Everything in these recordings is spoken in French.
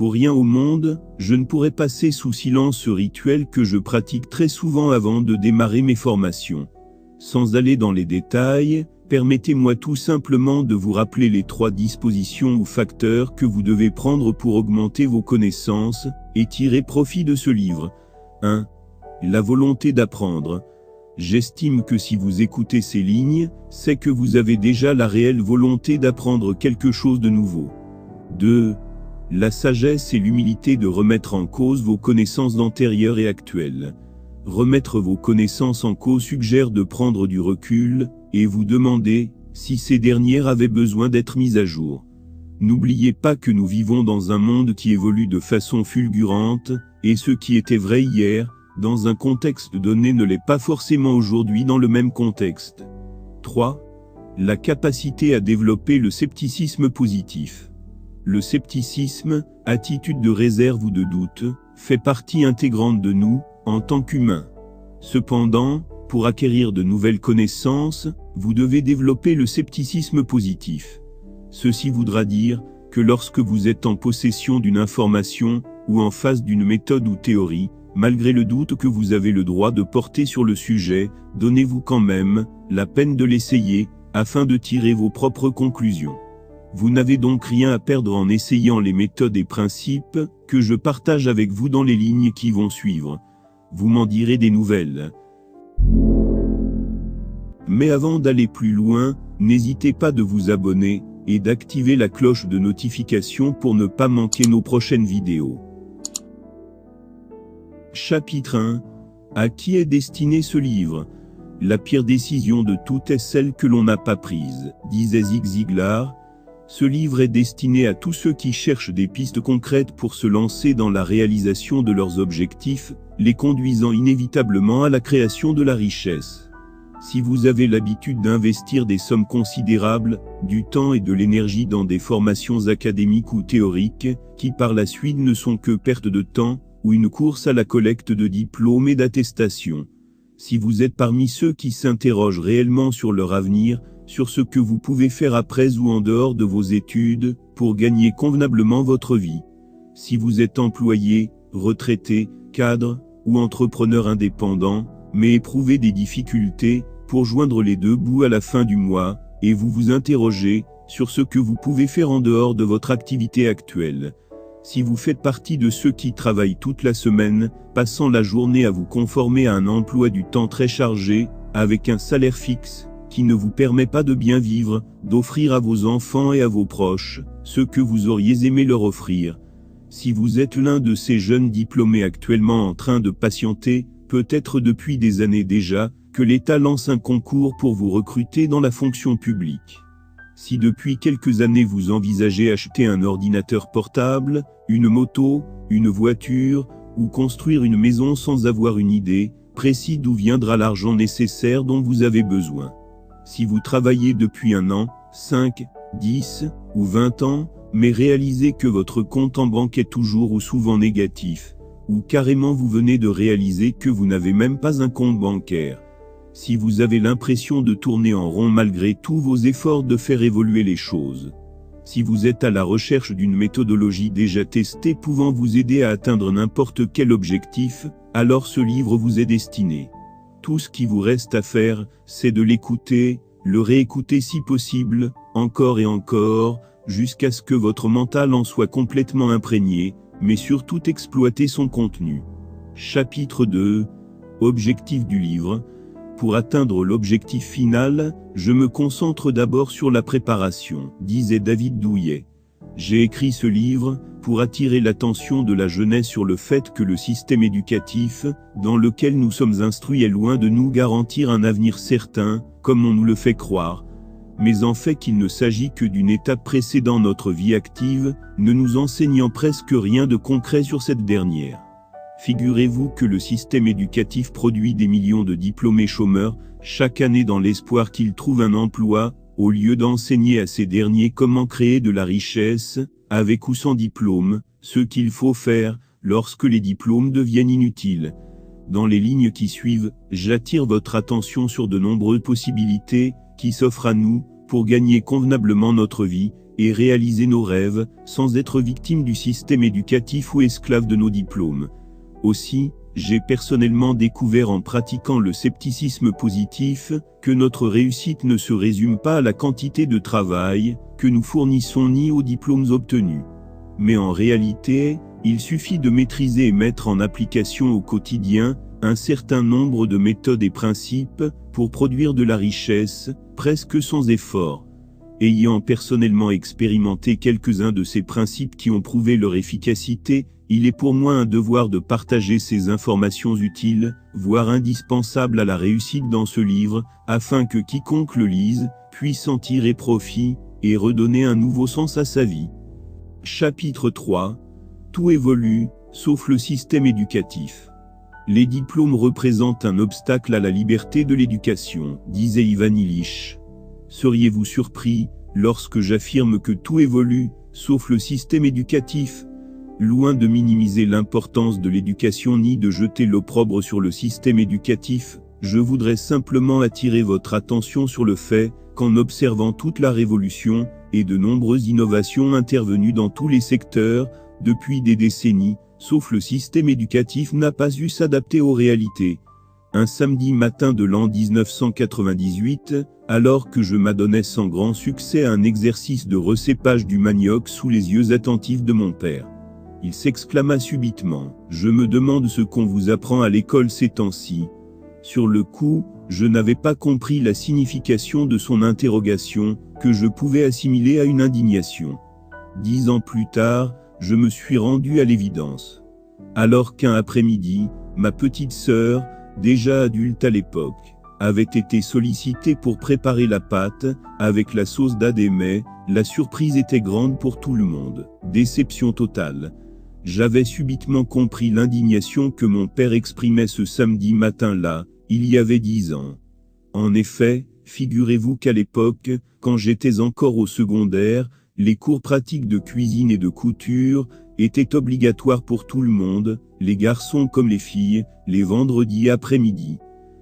Pour rien au monde, je ne pourrais passer sous silence ce rituel que je pratique très souvent avant de démarrer mes formations. Sans aller dans les détails, permettez-moi tout simplement de vous rappeler les 3 dispositions ou facteurs que vous devez prendre pour augmenter vos connaissances et tirer profit de ce livre. 1. La volonté d'apprendre. J'estime que si vous écoutez ces lignes, c'est que vous avez déjà la réelle volonté d'apprendre quelque chose de nouveau. 2. La sagesse et l'humilité de remettre en cause vos connaissances antérieures et actuelles. Remettre vos connaissances en cause suggère de prendre du recul, et vous demander si ces dernières avaient besoin d'être mises à jour. N'oubliez pas que nous vivons dans un monde qui évolue de façon fulgurante, et ce qui était vrai hier, dans un contexte donné ne l'est pas forcément aujourd'hui dans le même contexte. 3. La capacité à développer le scepticisme positif. Le scepticisme, attitude de réserve ou de doute, fait partie intégrante de nous, en tant qu'humains. Cependant, pour acquérir de nouvelles connaissances, vous devez développer le scepticisme positif. Ceci voudra dire que lorsque vous êtes en possession d'une information, ou en face d'une méthode ou théorie, malgré le doute que vous avez le droit de porter sur le sujet, donnez-vous quand même la peine de l'essayer, afin de tirer vos propres conclusions. Vous n'avez donc rien à perdre en essayant les méthodes et principes que je partage avec vous dans les lignes qui vont suivre. Vous m'en direz des nouvelles. Mais avant d'aller plus loin, n'hésitez pas de vous abonner et d'activer la cloche de notification pour ne pas manquer nos prochaines vidéos. Chapitre 1. À qui est destiné ce livre? La pire décision de toutes est celle que l'on n'a pas prise, disait Zig Ziglar. Ce livre est destiné à tous ceux qui cherchent des pistes concrètes pour se lancer dans la réalisation de leurs objectifs, les conduisant inévitablement à la création de la richesse. Si vous avez l'habitude d'investir des sommes considérables, du temps et de l'énergie dans des formations académiques ou théoriques, qui par la suite ne sont que perte de temps, ou une course à la collecte de diplômes et d'attestations. Si vous êtes parmi ceux qui s'interrogent réellement sur leur avenir, sur ce que vous pouvez faire après ou en dehors de vos études, pour gagner convenablement votre vie. Si vous êtes employé, retraité, cadre, ou entrepreneur indépendant, mais éprouvez des difficultés, pour joindre les 2 bouts à la fin du mois, et vous vous interrogez, sur ce que vous pouvez faire en dehors de votre activité actuelle. Si vous faites partie de ceux qui travaillent toute la semaine, passant la journée à vous conformer à un emploi du temps très chargé, avec un salaire fixe, qui ne vous permet pas de bien vivre, d'offrir à vos enfants et à vos proches, ce que vous auriez aimé leur offrir. Si vous êtes l'un de ces jeunes diplômés actuellement en train de patienter, peut-être depuis des années déjà, que l'État lance un concours pour vous recruter dans la fonction publique. Si depuis quelques années vous envisagez acheter un ordinateur portable, une moto, une voiture, ou construire une maison sans avoir une idée précise d'où viendra l'argent nécessaire dont vous avez besoin. Si vous travaillez depuis 1 an, 5, 10 ou 20 ans, mais réalisez que votre compte en banque est toujours ou souvent négatif, ou carrément vous venez de réaliser que vous n'avez même pas un compte bancaire. Si vous avez l'impression de tourner en rond malgré tous vos efforts de faire évoluer les choses. Si vous êtes à la recherche d'une méthodologie déjà testée pouvant vous aider à atteindre n'importe quel objectif, alors ce livre vous est destiné. Tout ce qui vous reste à faire, c'est de l'écouter, le réécouter si possible, encore et encore, jusqu'à ce que votre mental en soit complètement imprégné, mais surtout exploiter son contenu. Chapitre 2. Objectif du livre. Pour atteindre l'objectif final, je me concentre d'abord sur la préparation, disait David Douillet. J'ai écrit ce livre pour attirer l'attention de la jeunesse sur le fait que le système éducatif, dans lequel nous sommes instruits, est loin de nous garantir un avenir certain, comme on nous le fait croire, mais en fait qu'il ne s'agit que d'une étape précédant notre vie active, ne nous enseignant presque rien de concret sur cette dernière. Figurez-vous que le système éducatif produit des millions de diplômés chômeurs, chaque année dans l'espoir qu'ils trouvent un emploi, au lieu d'enseigner à ces derniers comment créer de la richesse, avec ou sans diplôme, ce qu'il faut faire, lorsque les diplômes deviennent inutiles. Dans les lignes qui suivent, j'attire votre attention sur de nombreuses possibilités, qui s'offrent à nous, pour gagner convenablement notre vie, et réaliser nos rêves, sans être victime du système éducatif ou esclave de nos diplômes. Aussi, j'ai personnellement découvert en pratiquant le scepticisme positif, que notre réussite ne se résume pas à la quantité de travail que nous fournissons ni aux diplômes obtenus. Mais en réalité, il suffit de maîtriser et mettre en application au quotidien un certain nombre de méthodes et principes pour produire de la richesse, presque sans effort. Ayant personnellement expérimenté quelques-uns de ces principes qui ont prouvé leur efficacité, il est pour moi un devoir de partager ces informations utiles, voire indispensables à la réussite dans ce livre, afin que quiconque le lise puisse en tirer profit et redonner un nouveau sens à sa vie. Chapitre 3. Tout évolue, sauf le système éducatif. Les diplômes représentent un obstacle à la liberté de l'éducation, disait Ivan Illich. Seriez-vous surpris, lorsque j'affirme que tout évolue, sauf le système éducatif? Loin de minimiser l'importance de l'éducation ni de jeter l'opprobre sur le système éducatif, je voudrais simplement attirer votre attention sur le fait qu'en observant toute la révolution et de nombreuses innovations intervenues dans tous les secteurs, depuis des décennies, sauf le système éducatif n'a pas su s'adapter aux réalités. Un samedi matin de l'an 1998, alors que je m'adonnais sans grand succès à un exercice de recépage du manioc sous les yeux attentifs de mon père, il s'exclama subitement « Je me demande ce qu'on vous apprend à l'école ces temps-ci ». Sur le coup, je n'avais pas compris la signification de son interrogation, que je pouvais assimiler à une indignation. 10 ans plus tard, je me suis rendu à l'évidence. Alors qu'un après-midi, ma petite sœur, déjà adulte à l'époque, avait été sollicitée pour préparer la pâte, avec la sauce d'Adémé, la surprise était grande pour tout le monde. Déception totale. J'avais subitement compris l'indignation que mon père exprimait ce samedi matin-là, il y avait 10 ans. En effet, figurez-vous qu'à l'époque, quand j'étais encore au secondaire, les cours pratiques de cuisine et de couture étaient obligatoires pour tout le monde, les garçons comme les filles, les vendredis après-midi.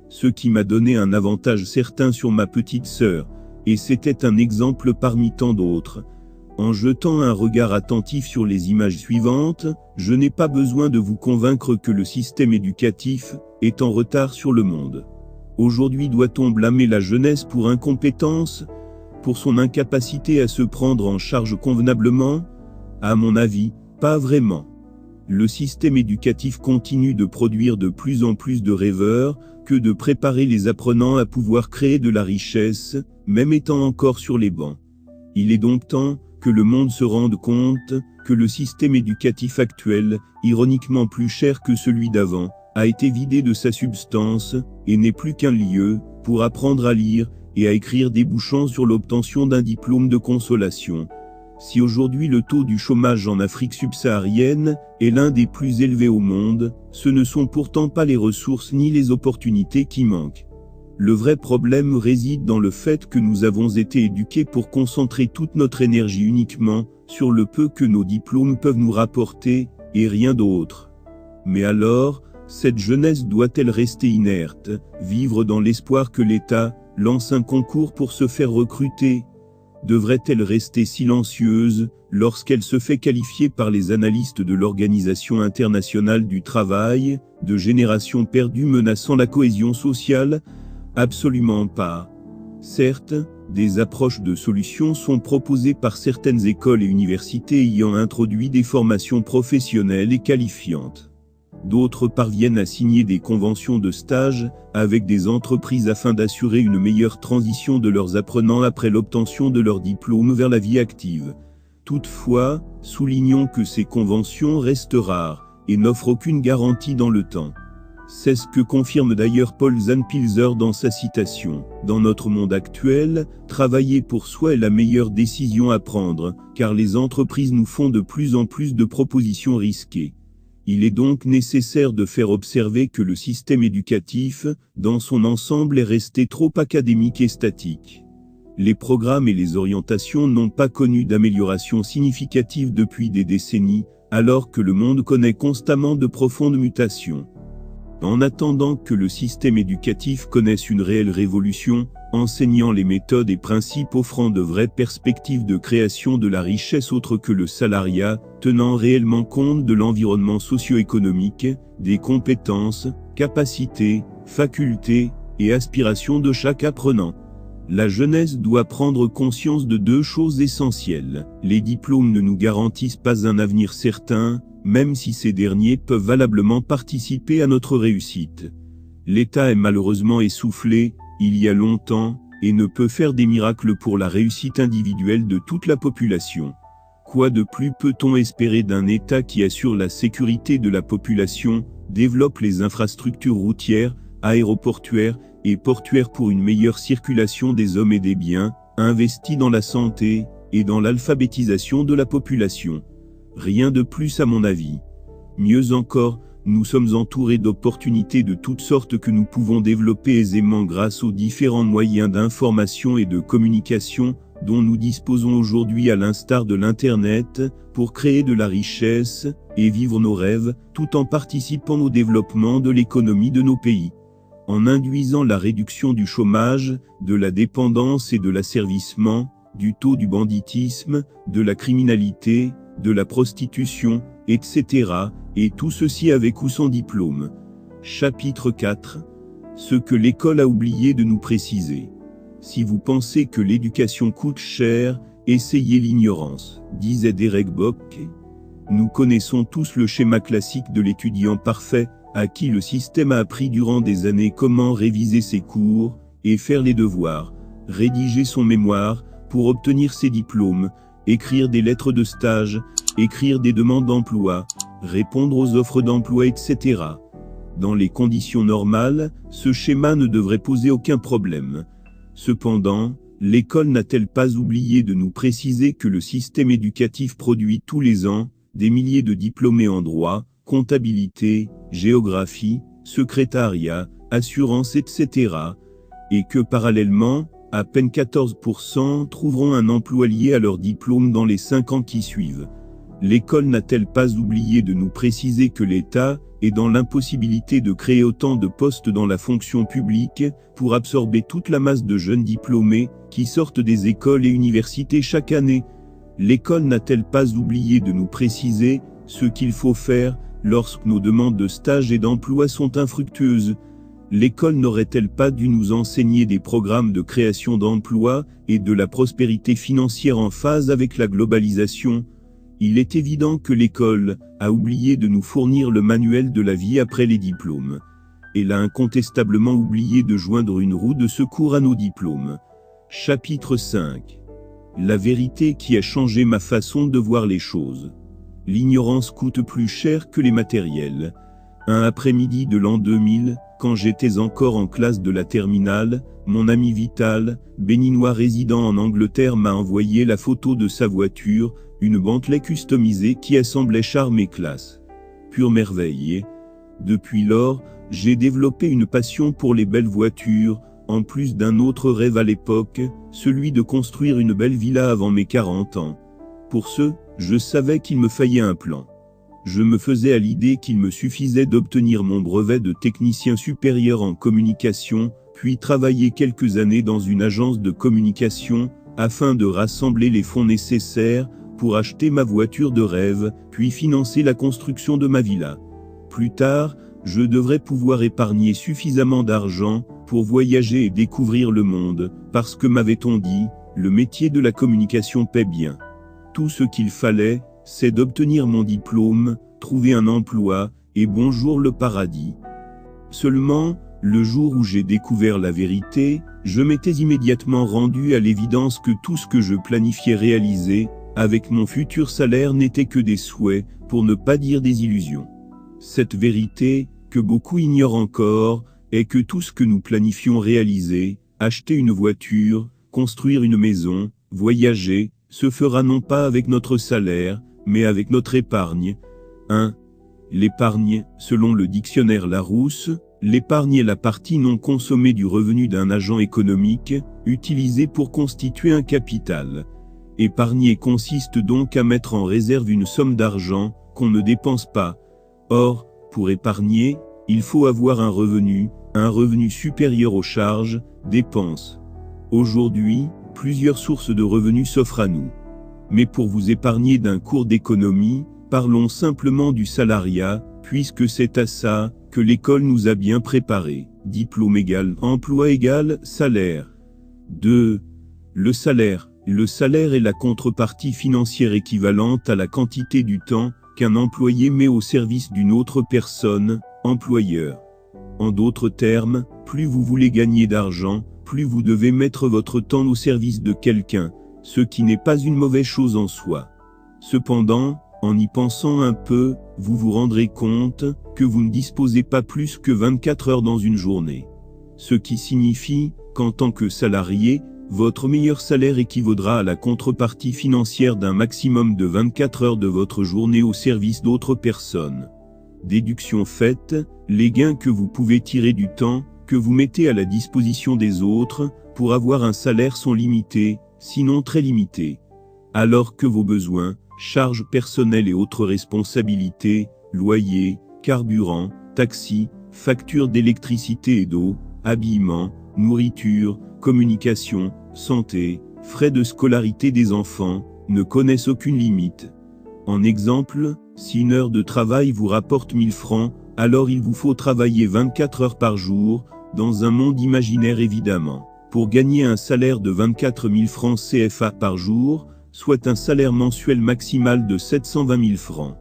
Ce qui m'a donné un avantage certain sur ma petite sœur, et c'était un exemple parmi tant d'autres. En jetant un regard attentif sur les images suivantes, je n'ai pas besoin de vous convaincre que le système éducatif est en retard sur le monde. Aujourd'hui, doit-on blâmer la jeunesse pour incompétence, pour son incapacité à se prendre en charge convenablement? À mon avis, pas vraiment. Le système éducatif continue de produire de plus en plus de rêveurs, que de préparer les apprenants à pouvoir créer de la richesse, même étant encore sur les bancs. Il est donc temps que le monde se rende compte que le système éducatif actuel, ironiquement plus cher que celui d'avant, a été vidé de sa substance, et n'est plus qu'un lieu pour apprendre à lire et à écrire débouchant sur l'obtention d'un diplôme de consolation. Si aujourd'hui le taux du chômage en Afrique subsaharienne est l'un des plus élevés au monde, ce ne sont pourtant pas les ressources ni les opportunités qui manquent. Le vrai problème réside dans le fait que nous avons été éduqués pour concentrer toute notre énergie uniquement sur le peu que nos diplômes peuvent nous rapporter, et rien d'autre. Mais alors, cette jeunesse doit-elle rester inerte, vivre dans l'espoir que l'État lance un concours pour se faire recruter? Devrait-elle rester silencieuse lorsqu'elle se fait qualifier par les analystes de l'Organisation internationale du travail de génération perdue menaçant la cohésion sociale? Absolument pas. Certes, des approches de solutions sont proposées par certaines écoles et universités ayant introduit des formations professionnelles et qualifiantes. D'autres parviennent à signer des conventions de stage avec des entreprises afin d'assurer une meilleure transition de leurs apprenants après l'obtention de leur diplôme vers la vie active. Toutefois, soulignons que ces conventions restent rares et n'offrent aucune garantie dans le temps. C'est ce que confirme d'ailleurs Paul Zahnpilzer dans sa citation. Dans notre monde actuel, travailler pour soi est la meilleure décision à prendre, car les entreprises nous font de plus en plus de propositions risquées. Il est donc nécessaire de faire observer que le système éducatif, dans son ensemble, est resté trop académique et statique. Les programmes et les orientations n'ont pas connu d'amélioration significative depuis des décennies, alors que le monde connaît constamment de profondes mutations. En attendant que le système éducatif connaisse une réelle révolution, enseignant les méthodes et principes offrant de vraies perspectives de création de la richesse autre que le salariat, tenant réellement compte de l'environnement socio-économique, des compétences, capacités, facultés et aspirations de chaque apprenant. La jeunesse doit prendre conscience de deux choses essentielles. Les diplômes ne nous garantissent pas un avenir certain, même si ces derniers peuvent valablement participer à notre réussite. L'État est malheureusement essoufflé, il y a longtemps, et ne peut faire des miracles pour la réussite individuelle de toute la population. Quoi de plus peut-on espérer d'un État qui assure la sécurité de la population, développe les infrastructures routières, aéroportuaires et portuaires pour une meilleure circulation des hommes et des biens, investit dans la santé et dans l'alphabétisation de la population? Rien de plus à mon avis. Mieux encore, nous sommes entourés d'opportunités de toutes sortes que nous pouvons développer aisément grâce aux différents moyens d'information et de communication dont nous disposons aujourd'hui à l'instar de l'Internet, pour créer de la richesse et vivre nos rêves, tout en participant au développement de l'économie de nos pays. En induisant la réduction du chômage, de la dépendance et de l'asservissement, du taux du banditisme, de la criminalité, de la prostitution, etc., et tout ceci avec ou sans diplôme. Chapitre 4. Ce que l'école a oublié de nous préciser. Si vous pensez que l'éducation coûte cher, essayez l'ignorance, disait Derek Bock. Nous connaissons tous le schéma classique de l'étudiant parfait, à qui le système a appris durant des années comment réviser ses cours, et faire les devoirs, rédiger son mémoire, pour obtenir ses diplômes, écrire des lettres de stage, écrire des demandes d'emploi, répondre aux offres d'emploi, etc. Dans les conditions normales, ce schéma ne devrait poser aucun problème. Cependant, l'école n'a-t-elle pas oublié de nous préciser que le système éducatif produit tous les ans des milliers de diplômés en droit, comptabilité, géographie, secrétariat, assurance, etc. et que parallèlement, à peine 14% trouveront un emploi lié à leur diplôme dans les 5 ans qui suivent. L'école n'a-t-elle pas oublié de nous préciser que l'État est dans l'impossibilité de créer autant de postes dans la fonction publique pour absorber toute la masse de jeunes diplômés qui sortent des écoles et universités chaque année? L'école n'a-t-elle pas oublié de nous préciser ce qu'il faut faire lorsque nos demandes de stage et d'emploi sont infructueuses? L'école n'aurait-elle pas dû nous enseigner des programmes de création d'emplois et de la prospérité financière en phase avec la globalisation? Il est évident que l'école a oublié de nous fournir le manuel de la vie après les diplômes. Elle a incontestablement oublié de joindre une roue de secours à nos diplômes. Chapitre 5. La vérité qui a changé ma façon de voir les choses. L'ignorance coûte plus cher que les matériels. Un après-midi de l'an 2000, quand j'étais encore en classe de la terminale, mon ami Vital, béninois résident en Angleterre, m'a envoyé la photo de sa voiture, une Bentley customisée qui assemblait charme et classe. Pure merveille. Depuis lors, j'ai développé une passion pour les belles voitures, en plus d'un autre rêve à l'époque, celui de construire une belle villa avant mes 40 ans. Pour ce, je savais qu'il me fallait un plan. Je me faisais à l'idée qu'il me suffisait d'obtenir mon brevet de technicien supérieur en communication, puis travailler quelques années dans une agence de communication, afin de rassembler les fonds nécessaires pour acheter ma voiture de rêve, puis financer la construction de ma villa. Plus tard, je devrais pouvoir épargner suffisamment d'argent pour voyager et découvrir le monde, parce que m'avait-on dit, le métier de la communication paie bien. Tout ce qu'il fallait, c'est d'obtenir mon diplôme, trouver un emploi, et bonjour le paradis. Seulement, le jour où j'ai découvert la vérité, je m'étais immédiatement rendu à l'évidence que tout ce que je planifiais réaliser, avec mon futur salaire, n'était que des souhaits, pour ne pas dire des illusions. Cette vérité, que beaucoup ignorent encore, est que tout ce que nous planifions réaliser, acheter une voiture, construire une maison, voyager, se fera non pas avec notre salaire, mais avec notre épargne. 1. L'épargne, selon le dictionnaire Larousse, l'épargne est la partie non consommée du revenu d'un agent économique, utilisé pour constituer un capital. Épargner consiste donc à mettre en réserve une somme d'argent, qu'on ne dépense pas. Or, pour épargner, Il faut avoir un revenu supérieur aux charges, dépenses. Aujourd'hui, plusieurs sources de revenus s'offrent à nous. Mais pour vous épargner d'un cours d'économie, parlons simplement du salariat, puisque c'est à ça que l'école nous a bien préparés. Diplôme égale emploi égale salaire. 2. Le salaire. Le salaire est la contrepartie financière équivalente à la quantité du temps qu'un employé met au service d'une autre personne, employeur. En d'autres termes, plus vous voulez gagner d'argent, plus vous devez mettre votre temps au service de quelqu'un, ce qui n'est pas une mauvaise chose en soi. Cependant, en y pensant un peu, vous vous rendrez compte que vous ne disposez pas plus que 24 heures dans une journée. Ce qui signifie qu'en tant que salarié, votre meilleur salaire équivaudra à la contrepartie financière d'un maximum de 24 heures de votre journée au service d'autres personnes. Déduction faite, les gains que vous pouvez tirer du temps que vous mettez à la disposition des autres pour avoir un salaire sont limités, sinon très limités. Alors que vos besoins, charges personnelles et autres responsabilités, loyer, carburant, taxi, factures d'électricité et d'eau, habillement, nourriture, communication, santé, frais de scolarité des enfants, ne connaissent aucune limite. En exemple, si une heure de travail vous rapporte 1000 francs, alors il vous faut travailler 24 heures par jour, dans un monde imaginaire évidemment, pour gagner un salaire de 24 000 francs CFA par jour, soit un salaire mensuel maximal de 720 000 francs.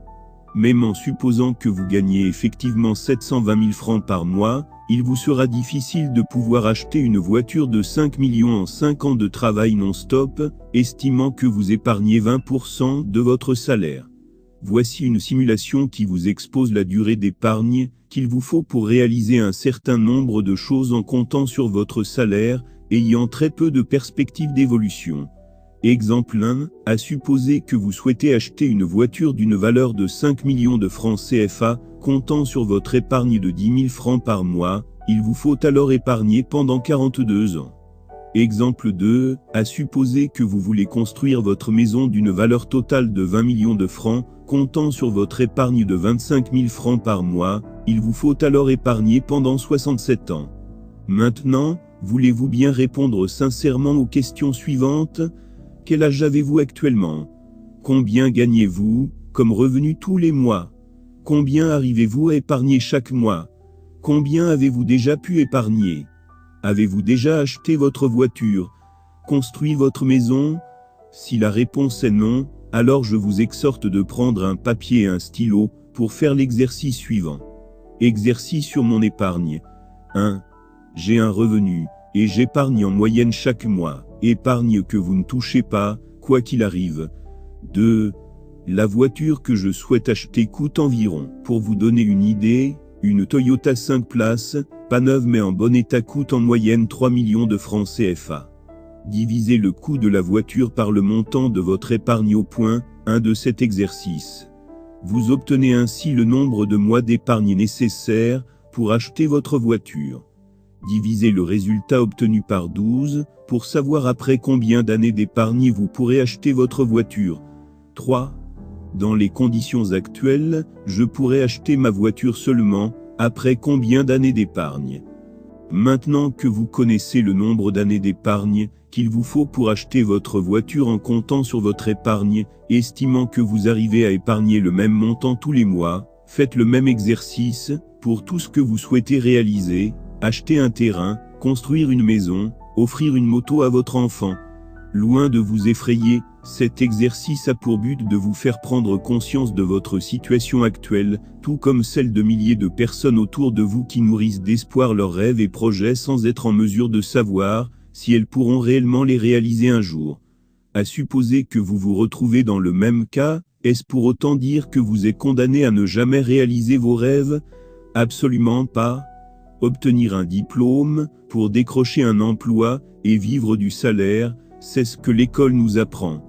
Même en supposant que vous gagnez effectivement 720 000 francs par mois, il vous sera difficile de pouvoir acheter une voiture de 5 millions en 5 ans de travail non-stop, estimant que vous épargnez 20% de votre salaire. Voici une simulation qui vous expose la durée d'épargne qu'il vous faut pour réaliser un certain nombre de choses en comptant sur votre salaire, ayant très peu de perspectives d'évolution. Exemple 1, à supposer que vous souhaitez acheter une voiture d'une valeur de 5 millions de francs CFA, comptant sur votre épargne de 10 000 francs par mois, il vous faut alors épargner pendant 42 ans. Exemple 2, à supposer que vous voulez construire votre maison d'une valeur totale de 20 millions de francs, comptant sur votre épargne de 25 000 francs par mois, il vous faut alors épargner pendant 67 ans. Maintenant, voulez-vous bien répondre sincèrement aux questions suivantes ? Quel âge avez-vous actuellement? Combien gagnez-vous comme revenu tous les mois? Combien arrivez-vous à épargner chaque mois? Combien avez-vous déjà pu épargner? Avez-vous déjà acheté votre voiture? Construit votre maison? Si la réponse est non, alors je vous exhorte de prendre un papier et un stylo pour faire l'exercice suivant. Exercice sur mon épargne. 1. J'ai un revenu, et j'épargne en moyenne chaque mois. Épargne que vous ne touchez pas, quoi qu'il arrive. 2. La voiture que je souhaite acheter coûte environ, pour vous donner une idée, une Toyota 5 places, pas neuve mais en bon état coûte en moyenne 3 millions de francs CFA. Divisez le coût de la voiture par le montant de votre épargne au point 1 de cet exercice. Vous obtenez ainsi le nombre de mois d'épargne nécessaires pour acheter votre voiture. Divisez le résultat obtenu par 12 pour savoir après combien d'années d'épargne vous pourrez acheter votre voiture. 3. Dans les conditions actuelles, je pourrais acheter ma voiture seulement après combien d'années d'épargne. Maintenant que vous connaissez le nombre d'années d'épargne qu'il vous faut pour acheter votre voiture en comptant sur votre épargne, estimant que vous arrivez à épargner le même montant tous les mois, faites le même exercice pour tout ce que vous souhaitez réaliser, acheter un terrain, construire une maison, offrir une moto à votre enfant. Loin de vous effrayer, cet exercice a pour but de vous faire prendre conscience de votre situation actuelle, tout comme celle de milliers de personnes autour de vous qui nourrissent d'espoir leurs rêves et projets sans être en mesure de savoir si elles pourront réellement les réaliser un jour. À supposer que vous vous retrouvez dans le même cas, est-ce pour autant dire que vous êtes condamné à ne jamais réaliser vos rêves? Absolument pas. Obtenir un diplôme, pour décrocher un emploi et vivre du salaire, c'est ce que l'école nous apprend.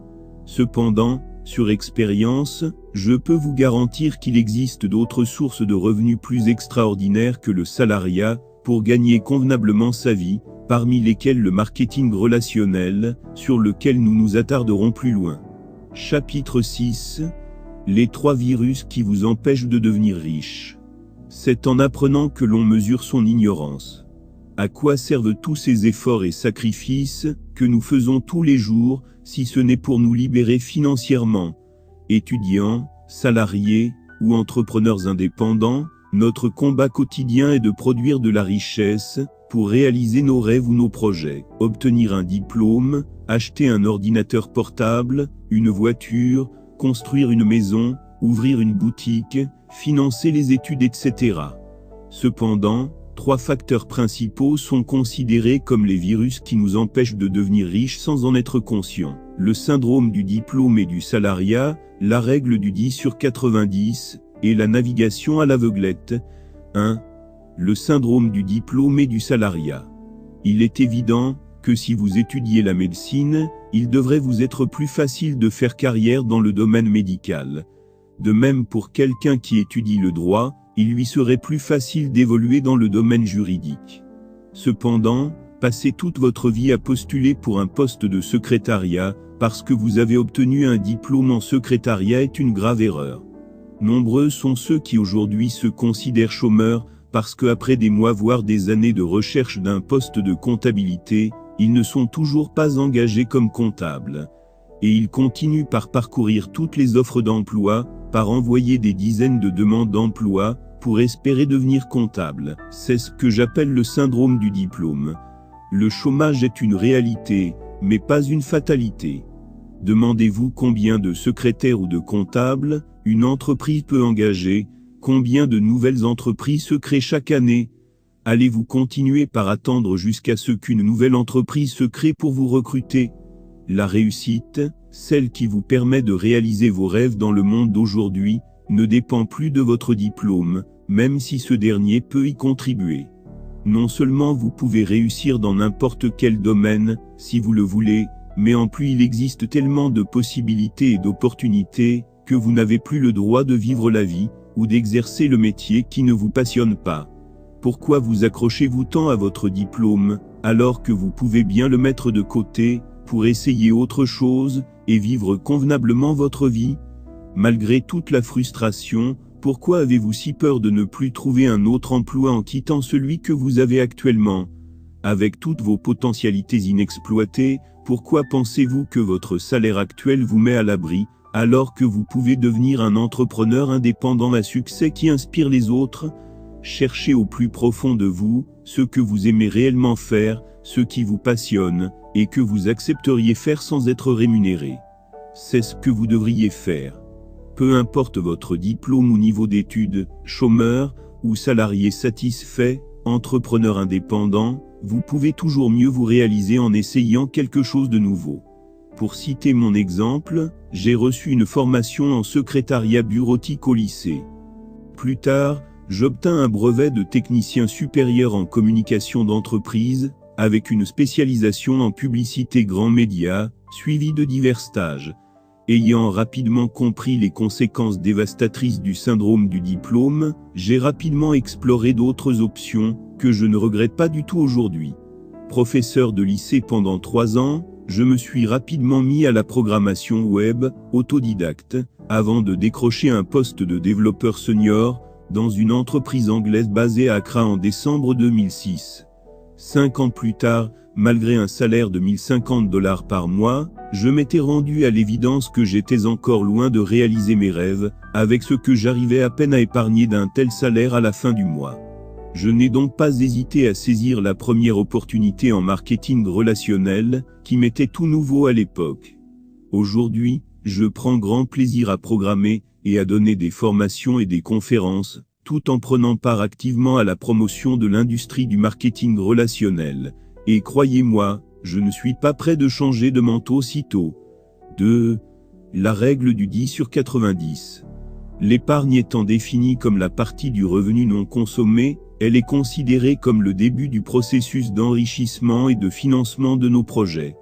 Cependant, sur expérience, je peux vous garantir qu'il existe d'autres sources de revenus plus extraordinaires que le salariat, pour gagner convenablement sa vie, parmi lesquelles le marketing relationnel, sur lequel nous nous attarderons plus loin. Chapitre 6. Les 3 virus qui vous empêchent de devenir riche. C'est en apprenant que l'on mesure son ignorance. À quoi servent tous ces efforts et sacrifices que nous faisons tous les jours, si ce n'est pour nous libérer financièrement? Étudiants, salariés ou entrepreneurs indépendants, notre combat quotidien est de produire de la richesse pour réaliser nos rêves ou nos projets. Obtenir un diplôme, acheter un ordinateur portable, une voiture, construire une maison, ouvrir une boutique, financer les études, etc. Cependant, 3 facteurs principaux sont considérés comme les virus qui nous empêchent de devenir riches sans en être conscients. Le syndrome du diplôme et du salariat, la règle du 10/90, et la navigation à l'aveuglette. 1. Le syndrome du diplôme et du salariat. Il est évident que si vous étudiez la médecine, il devrait vous être plus facile de faire carrière dans le domaine médical. De même pour quelqu'un qui étudie le droit, il lui serait plus facile d'évoluer dans le domaine juridique. Cependant, passer toute votre vie à postuler pour un poste de secrétariat, parce que vous avez obtenu un diplôme en secrétariat, est une grave erreur. Nombreux sont ceux qui aujourd'hui se considèrent chômeurs, parce qu'après des mois voire des années de recherche d'un poste de comptabilité, ils ne sont toujours pas engagés comme comptables. Et ils continuent par parcourir toutes les offres d'emploi, par envoyer des dizaines de demandes d'emploi, pour espérer devenir comptable. C'est ce que j'appelle le syndrome du diplôme. Le chômage est une réalité, mais pas une fatalité. Demandez-vous combien de secrétaires ou de comptables une entreprise peut engager, combien de nouvelles entreprises se créent chaque année. Allez-vous continuer par attendre jusqu'à ce qu'une nouvelle entreprise se crée pour vous recruter? La réussite, celle qui vous permet de réaliser vos rêves dans le monde d'aujourd'hui, ne dépend plus de votre diplôme, même si ce dernier peut y contribuer. Non seulement vous pouvez réussir dans n'importe quel domaine, si vous le voulez, mais en plus il existe tellement de possibilités et d'opportunités, que vous n'avez plus le droit de vivre la vie, ou d'exercer le métier qui ne vous passionne pas. Pourquoi vous accrochez-vous tant à votre diplôme, alors que vous pouvez bien le mettre de côté, pour essayer autre chose, et vivre convenablement votre vie? Malgré toute la frustration, pourquoi avez-vous si peur de ne plus trouver un autre emploi en quittant celui que vous avez actuellement? Avec toutes vos potentialités inexploitées, pourquoi pensez-vous que votre salaire actuel vous met à l'abri, alors que vous pouvez devenir un entrepreneur indépendant à succès qui inspire les autres? Cherchez au plus profond de vous, ce que vous aimez réellement faire, ce qui vous passionne, et que vous accepteriez faire sans être rémunéré. C'est ce que vous devriez faire. Peu importe votre diplôme ou niveau d'études, chômeur, ou salarié satisfait, entrepreneur indépendant, vous pouvez toujours mieux vous réaliser en essayant quelque chose de nouveau. Pour citer mon exemple, j'ai reçu une formation en secrétariat bureautique au lycée. Plus tard, j'obtins un brevet de technicien supérieur en communication d'entreprise, avec une spécialisation en publicité grand média, suivi de divers stages. Ayant rapidement compris les conséquences dévastatrices du syndrome du diplôme, j'ai rapidement exploré d'autres options, que je ne regrette pas du tout aujourd'hui. Professeur de lycée pendant 3 ans, je me suis rapidement mis à la programmation web, autodidacte, avant de décrocher un poste de développeur senior, dans une entreprise anglaise basée à Accra en décembre 2006. 5 ans plus tard, malgré un salaire de $1050 par mois, je m'étais rendu à l'évidence que j'étais encore loin de réaliser mes rêves, avec ce que j'arrivais à peine à épargner d'un tel salaire à la fin du mois. Je n'ai donc pas hésité à saisir la première opportunité en marketing relationnel, qui m'était tout nouveau à l'époque. Aujourd'hui, je prends grand plaisir à programmer, et à donner des formations et des conférences, tout en prenant part activement à la promotion de l'industrie du marketing relationnel. Et croyez-moi, je ne suis pas prêt de changer de manteau sitôt. 2. La règle du 10/90. L'épargne étant définie comme la partie du revenu non consommé, elle est considérée comme le début du processus d'enrichissement et de financement de nos projets.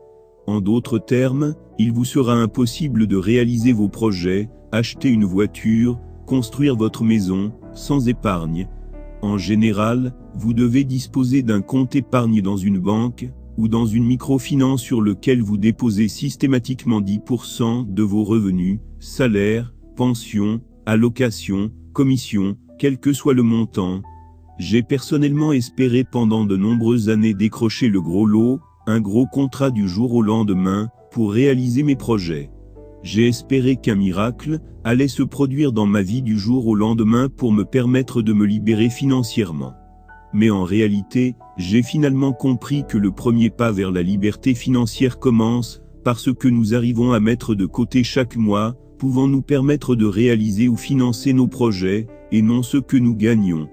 En d'autres termes, il vous sera impossible de réaliser vos projets, acheter une voiture, construire votre maison, sans épargne. En général, vous devez disposer d'un compte épargne dans une banque, ou dans une microfinance sur lequel vous déposez systématiquement 10% de vos revenus, salaires, pensions, allocations, commissions, quel que soit le montant. J'ai personnellement espéré pendant de nombreuses années décrocher le gros lot, un gros contrat du jour au lendemain, pour réaliser mes projets. J'ai espéré qu'un miracle allait se produire dans ma vie du jour au lendemain pour me permettre de me libérer financièrement. Mais en réalité, j'ai finalement compris que le premier pas vers la liberté financière commence par ce que nous arrivons à mettre de côté chaque mois, pouvant nous permettre de réaliser ou financer nos projets, et non ce que nous gagnons.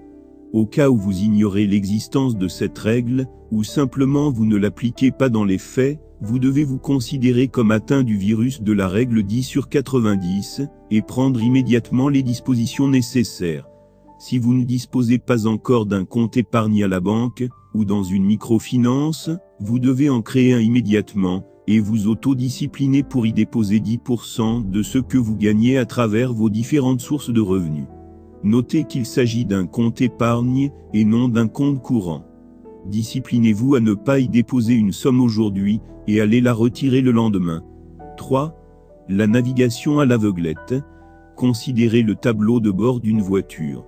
Au cas où vous ignorez l'existence de cette règle, ou simplement vous ne l'appliquez pas dans les faits, vous devez vous considérer comme atteint du virus de la règle 10/90, et prendre immédiatement les dispositions nécessaires. Si vous ne disposez pas encore d'un compte épargne à la banque, ou dans une microfinance, vous devez en créer un immédiatement, et vous autodiscipliner pour y déposer 10% de ce que vous gagnez à travers vos différentes sources de revenus. Notez qu'il s'agit d'un compte épargne, et non d'un compte courant. Disciplinez-vous à ne pas y déposer une somme aujourd'hui, et allez la retirer le lendemain. 3. La navigation à l'aveuglette. Considérez le tableau de bord d'une voiture.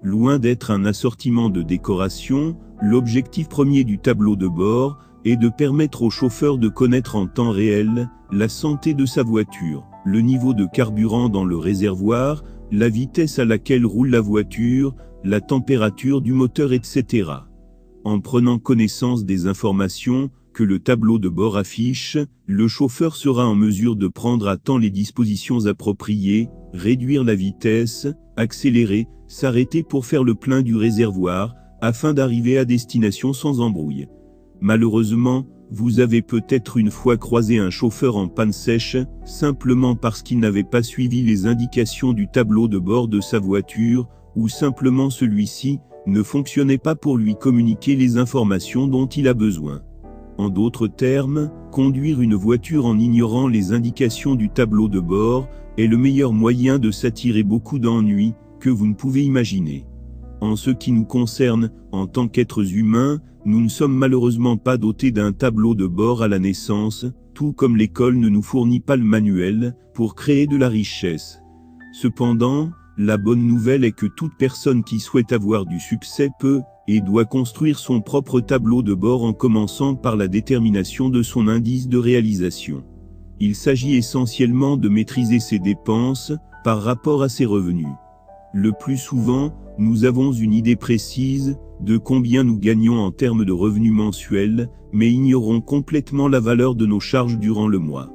Loin d'être un assortiment de décoration, l'objectif premier du tableau de bord est de permettre au chauffeur de connaître en temps réel la santé de sa voiture, le niveau de carburant dans le réservoir, la vitesse à laquelle roule la voiture, la température du moteur, etc. En prenant connaissance des informations que le tableau de bord affiche, le chauffeur sera en mesure de prendre à temps les dispositions appropriées, réduire la vitesse, accélérer, s'arrêter pour faire le plein du réservoir, afin d'arriver à destination sans embrouille. Malheureusement, vous avez peut-être une fois croisé un chauffeur en panne sèche, simplement parce qu'il n'avait pas suivi les indications du tableau de bord de sa voiture, ou simplement celui-ci ne fonctionnait pas pour lui communiquer les informations dont il a besoin. En d'autres termes, conduire une voiture en ignorant les indications du tableau de bord est le meilleur moyen de s'attirer beaucoup d'ennuis que vous ne pouvez imaginer. En ce qui nous concerne, en tant qu'êtres humains, nous ne sommes malheureusement pas dotés d'un tableau de bord à la naissance, tout comme l'école ne nous fournit pas le manuel pour créer de la richesse. Cependant, la bonne nouvelle est que toute personne qui souhaite avoir du succès peut et doit construire son propre tableau de bord en commençant par la détermination de son indice de réalisation. Il s'agit essentiellement de maîtriser ses dépenses par rapport à ses revenus. Le plus souvent, nous avons une idée précise de combien nous gagnons en termes de revenus mensuels, mais ignorons complètement la valeur de nos charges durant le mois.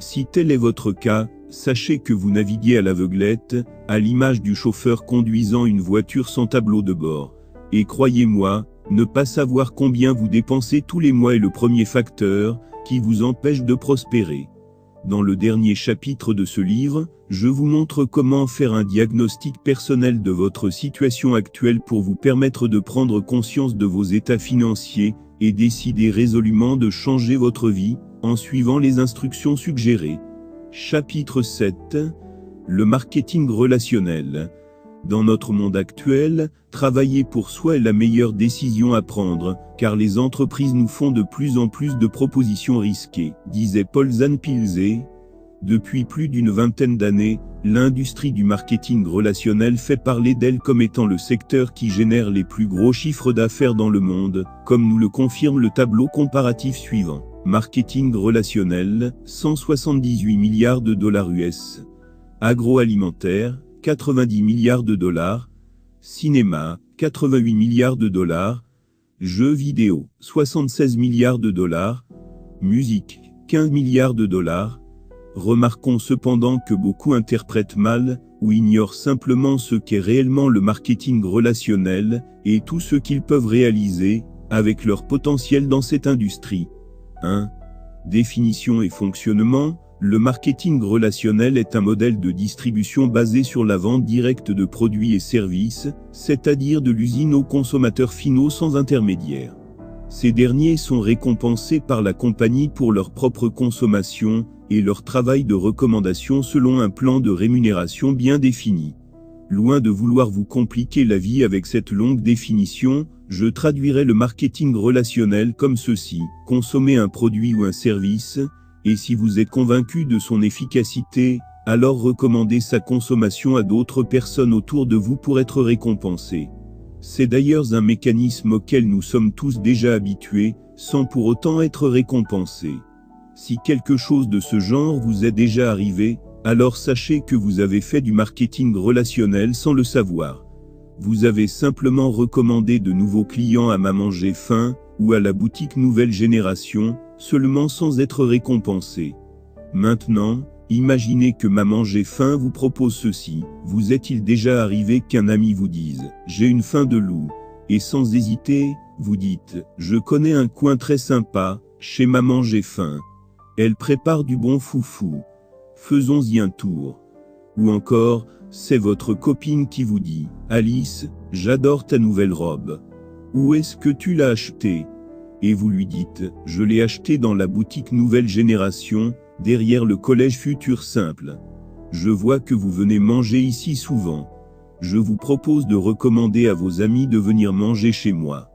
Si tel est votre cas, sachez que vous naviguez à l'aveuglette, à l'image du chauffeur conduisant une voiture sans tableau de bord. Et croyez-moi, ne pas savoir combien vous dépensez tous les mois est le premier facteur qui vous empêche de prospérer. Dans le dernier chapitre de ce livre, je vous montre comment faire un diagnostic personnel de votre situation actuelle pour vous permettre de prendre conscience de vos états financiers et décider résolument de changer votre vie en suivant les instructions suggérées. Chapitre 7. Le marketing relationnel. Dans notre monde actuel, travailler pour soi est la meilleure décision à prendre, car les entreprises nous font de plus en plus de propositions risquées, disait Paul Zahnpilze. Depuis plus d'une vingtaine d'années, l'industrie du marketing relationnel fait parler d'elle comme étant le secteur qui génère les plus gros chiffres d'affaires dans le monde, comme nous le confirme le tableau comparatif suivant. Marketing relationnel, 178 milliards de dollars US. Agroalimentaire, 90 milliards de dollars. Cinéma, 88 milliards de dollars. Jeux vidéo, 76 milliards de dollars. Musique, 15 milliards de dollars. Remarquons cependant que beaucoup interprètent mal, ou ignorent simplement ce qu'est réellement le marketing relationnel, et tout ce qu'ils peuvent réaliser, avec leur potentiel dans cette industrie. 1. Définition et fonctionnement. Le marketing relationnel est un modèle de distribution basé sur la vente directe de produits et services, c'est-à-dire de l'usine aux consommateurs finaux sans intermédiaire. Ces derniers sont récompensés par la compagnie pour leur propre consommation et leur travail de recommandation selon un plan de rémunération bien défini. Loin de vouloir vous compliquer la vie avec cette longue définition, je traduirai le marketing relationnel comme ceci: consommer un produit ou un service, et si vous êtes convaincu de son efficacité, alors recommandez sa consommation à d'autres personnes autour de vous pour être récompensé. C'est d'ailleurs un mécanisme auquel nous sommes tous déjà habitués, sans pour autant être récompensés. Si quelque chose de ce genre vous est déjà arrivé, alors sachez que vous avez fait du marketing relationnel sans le savoir. Vous avez simplement recommandé de nouveaux clients à Maman J'ai faim, ou à la boutique Nouvelle Génération, seulement sans être récompensé. Maintenant, imaginez que Maman J'ai faim vous propose ceci. Vous est-il déjà arrivé qu'un ami vous dise « J'ai une faim de loup » et sans hésiter, vous dites « Je connais un coin très sympa, chez Maman J'ai faim. Elle prépare du bon foufou. Faisons-y un tour. » Ou encore, c'est votre copine qui vous dit « Alice, j'adore ta nouvelle robe. Où est-ce que tu l'as achetée ?» Et vous lui dites « Je l'ai achetée dans la boutique Nouvelle Génération, derrière le collège Futur Simple. Je vois que vous venez manger ici souvent. Je vous propose de recommander à vos amis de venir manger chez moi.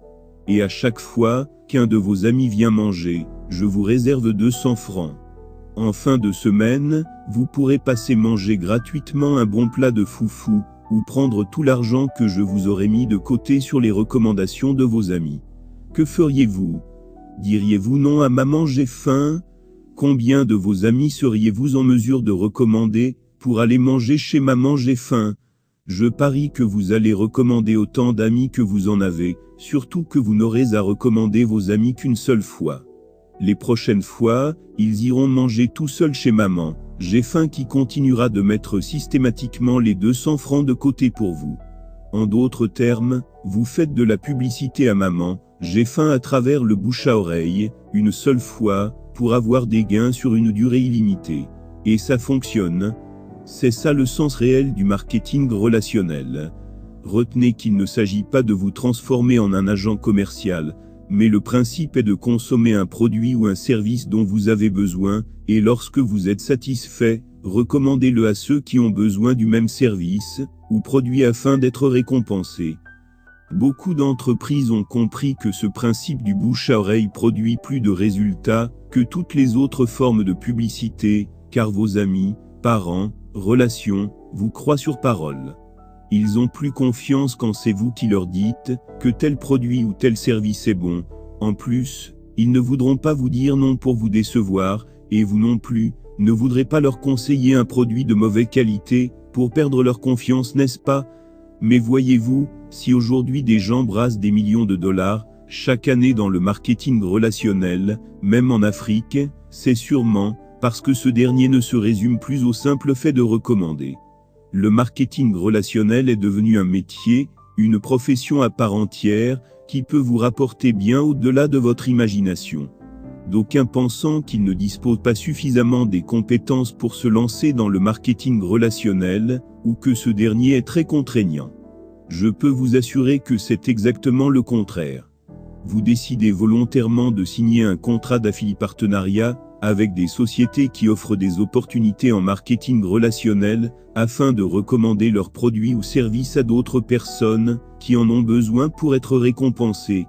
Et à chaque fois qu'un de vos amis vient manger, je vous réserve 200 francs. En fin de semaine, vous pourrez passer manger gratuitement un bon plat de foufou, ou prendre tout l'argent que je vous aurai mis de côté sur les recommandations de vos amis. Que feriez-vous? Diriez-vous non à Maman J'ai faim? Combien de vos amis seriez-vous en mesure de recommander pour aller manger chez Maman J'ai faim? Je parie que vous allez recommander autant d'amis que vous en avez, surtout que vous n'aurez à recommander vos amis qu'une seule fois. Les prochaines fois, ils iront manger tout seuls chez Maman J'ai faim qui continuera de mettre systématiquement les 200 francs de côté pour vous. En d'autres termes, vous faites de la publicité à Maman J'ai faim à travers le bouche à oreille, une seule fois, pour avoir des gains sur une durée illimitée. Et ça fonctionne. C'est ça le sens réel du marketing relationnel. Retenez qu'il ne s'agit pas de vous transformer en un agent commercial, mais le principe est de consommer un produit ou un service dont vous avez besoin, et lorsque vous êtes satisfait, recommandez-le à ceux qui ont besoin du même service, ou produit afin d'être récompensés. Beaucoup d'entreprises ont compris que ce principe du bouche à oreille produit plus de résultats que toutes les autres formes de publicité, car vos amis, parents, relations, vous croient sur parole. Ils ont plus confiance quand c'est vous qui leur dites que tel produit ou tel service est bon. En plus, ils ne voudront pas vous dire non pour vous décevoir, et vous non plus, ne voudrez pas leur conseiller un produit de mauvaise qualité pour perdre leur confiance, n'est-ce pas? Mais voyez-vous, si aujourd'hui des gens brassent des millions de dollars chaque année dans le marketing relationnel, même en Afrique, c'est sûrement parce que ce dernier ne se résume plus au simple fait de recommander. Le marketing relationnel est devenu un métier, une profession à part entière, qui peut vous rapporter bien au-delà de votre imagination. D'aucuns pensant qu'ils ne disposent pas suffisamment des compétences pour se lancer dans le marketing relationnel, ou que ce dernier est très contraignant. Je peux vous assurer que c'est exactement le contraire. Vous décidez volontairement de signer un contrat d'affilié partenariat avec des sociétés qui offrent des opportunités en marketing relationnel, afin de recommander leurs produits ou services à d'autres personnes qui en ont besoin pour être récompensées.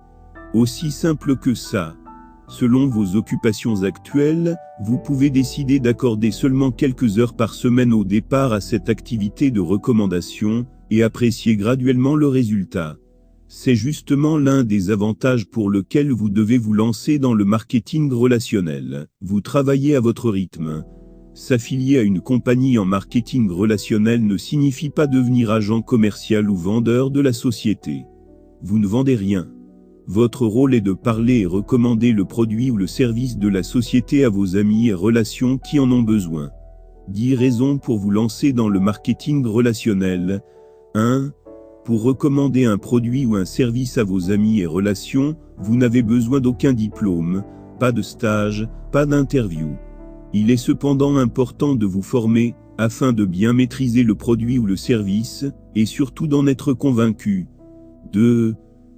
Aussi simple que ça. Selon vos occupations actuelles, vous pouvez décider d'accorder seulement quelques heures par semaine au départ à cette activité de recommandation, et apprécier graduellement le résultat. C'est justement l'un des avantages pour lequel vous devez vous lancer dans le marketing relationnel. Vous travaillez à votre rythme. S'affilier à une compagnie en marketing relationnel ne signifie pas devenir agent commercial ou vendeur de la société. Vous ne vendez rien. Votre rôle est de parler et recommander le produit ou le service de la société à vos amis et relations qui en ont besoin. 10 raisons pour vous lancer dans le marketing relationnel. 1. Pour recommander un produit ou un service à vos amis et relations, vous n'avez besoin d'aucun diplôme, pas de stage, pas d'interview. Il est cependant important de vous former, afin de bien maîtriser le produit ou le service, et surtout d'en être convaincu. 2.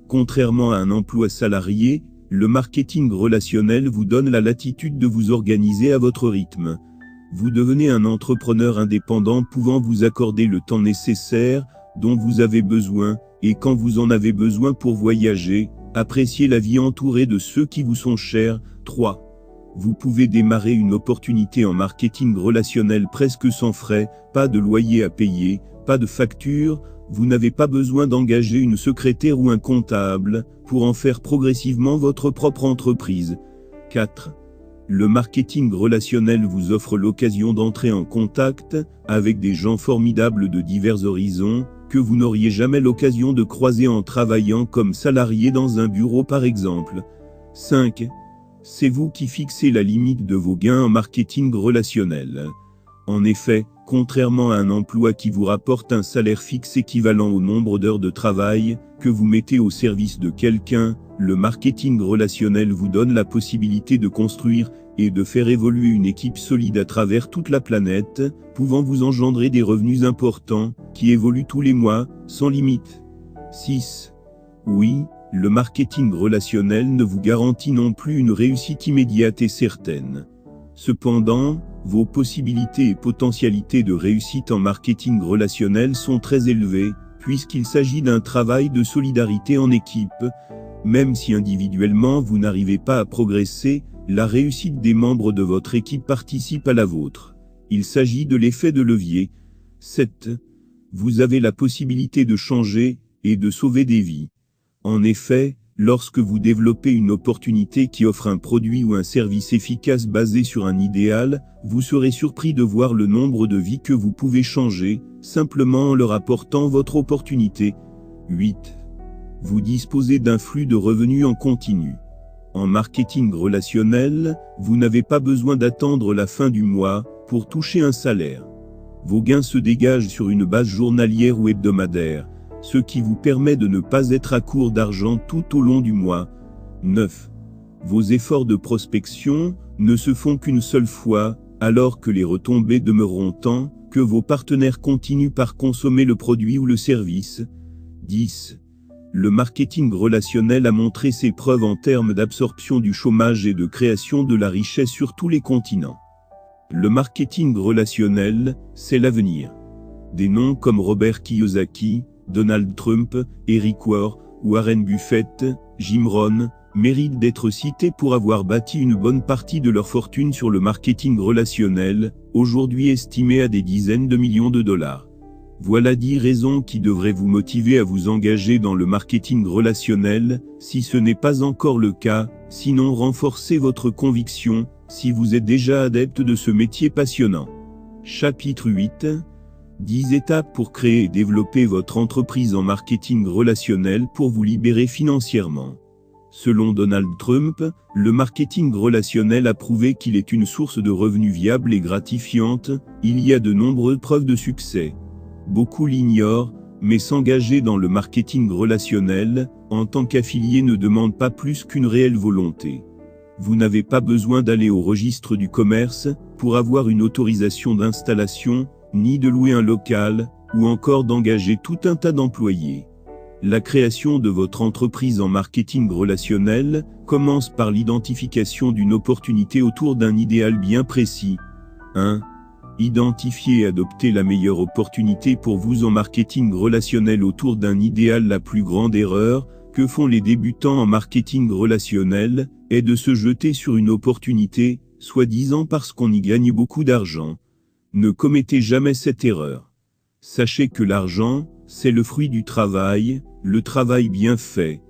Contrairement à un emploi salarié, le marketing relationnel vous donne la latitude de vous organiser à votre rythme. Vous devenez un entrepreneur indépendant pouvant vous accorder le temps nécessaire, dont vous avez besoin, et quand vous en avez besoin pour voyager, apprécier la vie entourée de ceux qui vous sont chers. 3. vous pouvez démarrer une opportunité en marketing relationnel presque sans frais, pas de loyer à payer, pas de facture, vous n'avez pas besoin d'engager une secrétaire ou un comptable, pour en faire progressivement votre propre entreprise. 4. Le marketing relationnel vous offre l'occasion d'entrer en contact avec des gens formidables de divers horizons, que vous n'auriez jamais l'occasion de croiser en travaillant comme salarié dans un bureau par exemple. 5. C'est vous qui fixez la limite de vos gains en marketing relationnel. En effet, contrairement à un emploi qui vous rapporte un salaire fixe équivalent au nombre d'heures de travail que vous mettez au service de quelqu'un, le marketing relationnel vous donne la possibilité de construire et de faire évoluer une équipe solide à travers toute la planète, pouvant vous engendrer des revenus importants, qui évoluent tous les mois, sans limite. 6. Oui, le marketing relationnel ne vous garantit non plus une réussite immédiate et certaine. Cependant, vos possibilités et potentialités de réussite en marketing relationnel sont très élevées, puisqu'il s'agit d'un travail de solidarité en équipe. Même si individuellement vous n'arrivez pas à progresser, la réussite des membres de votre équipe participe à la vôtre. Il s'agit de l'effet de levier. 7. Vous avez la possibilité de changer et de sauver des vies. En effet, lorsque vous développez une opportunité qui offre un produit ou un service efficace basé sur un idéal, vous serez surpris de voir le nombre de vies que vous pouvez changer, simplement en leur apportant votre opportunité. 8. Vous disposez d'un flux de revenus en continu. En marketing relationnel, vous n'avez pas besoin d'attendre la fin du mois pour toucher un salaire. Vos gains se dégagent sur une base journalière ou hebdomadaire, ce qui vous permet de ne pas être à court d'argent tout au long du mois. 9. Vos efforts de prospection ne se font qu'une seule fois, alors que les retombées demeureront tant que vos partenaires continuent par consommer le produit ou le service. 10. Le marketing relationnel a montré ses preuves en termes d'absorption du chômage et de création de la richesse sur tous les continents. Le marketing relationnel, c'est l'avenir. Des noms comme Robert Kiyosaki, Donald Trump, Eric Worre, Warren Buffett, Jim Rohn, méritent d'être cités pour avoir bâti une bonne partie de leur fortune sur le marketing relationnel, aujourd'hui estimé à des dizaines de millions de dollars. Voilà 10 raisons qui devraient vous motiver à vous engager dans le marketing relationnel, si ce n'est pas encore le cas, sinon renforcez votre conviction, si vous êtes déjà adepte de ce métier passionnant. Chapitre 8. 10 étapes pour créer et développer votre entreprise en marketing relationnel pour vous libérer financièrement. Selon Donald Trump, le marketing relationnel a prouvé qu'il est une source de revenus viable et gratifiante, il y a de nombreuses preuves de succès. Beaucoup l'ignorent, mais s'engager dans le marketing relationnel, en tant qu'affilié ne demande pas plus qu'une réelle volonté. Vous n'avez pas besoin d'aller au registre du commerce, pour avoir une autorisation d'installation, ni de louer un local, ou encore d'engager tout un tas d'employés. La création de votre entreprise en marketing relationnel commence par l'identification d'une opportunité autour d'un idéal bien précis. 1. Identifier et adopter la meilleure opportunité pour vous en marketing relationnel autour d'un idéal. La plus grande erreur que font les débutants en marketing relationnel est de se jeter sur une opportunité, soi-disant parce qu'on y gagne beaucoup d'argent. Ne commettez jamais cette erreur. Sachez que l'argent, c'est le fruit du travail, le travail bien fait.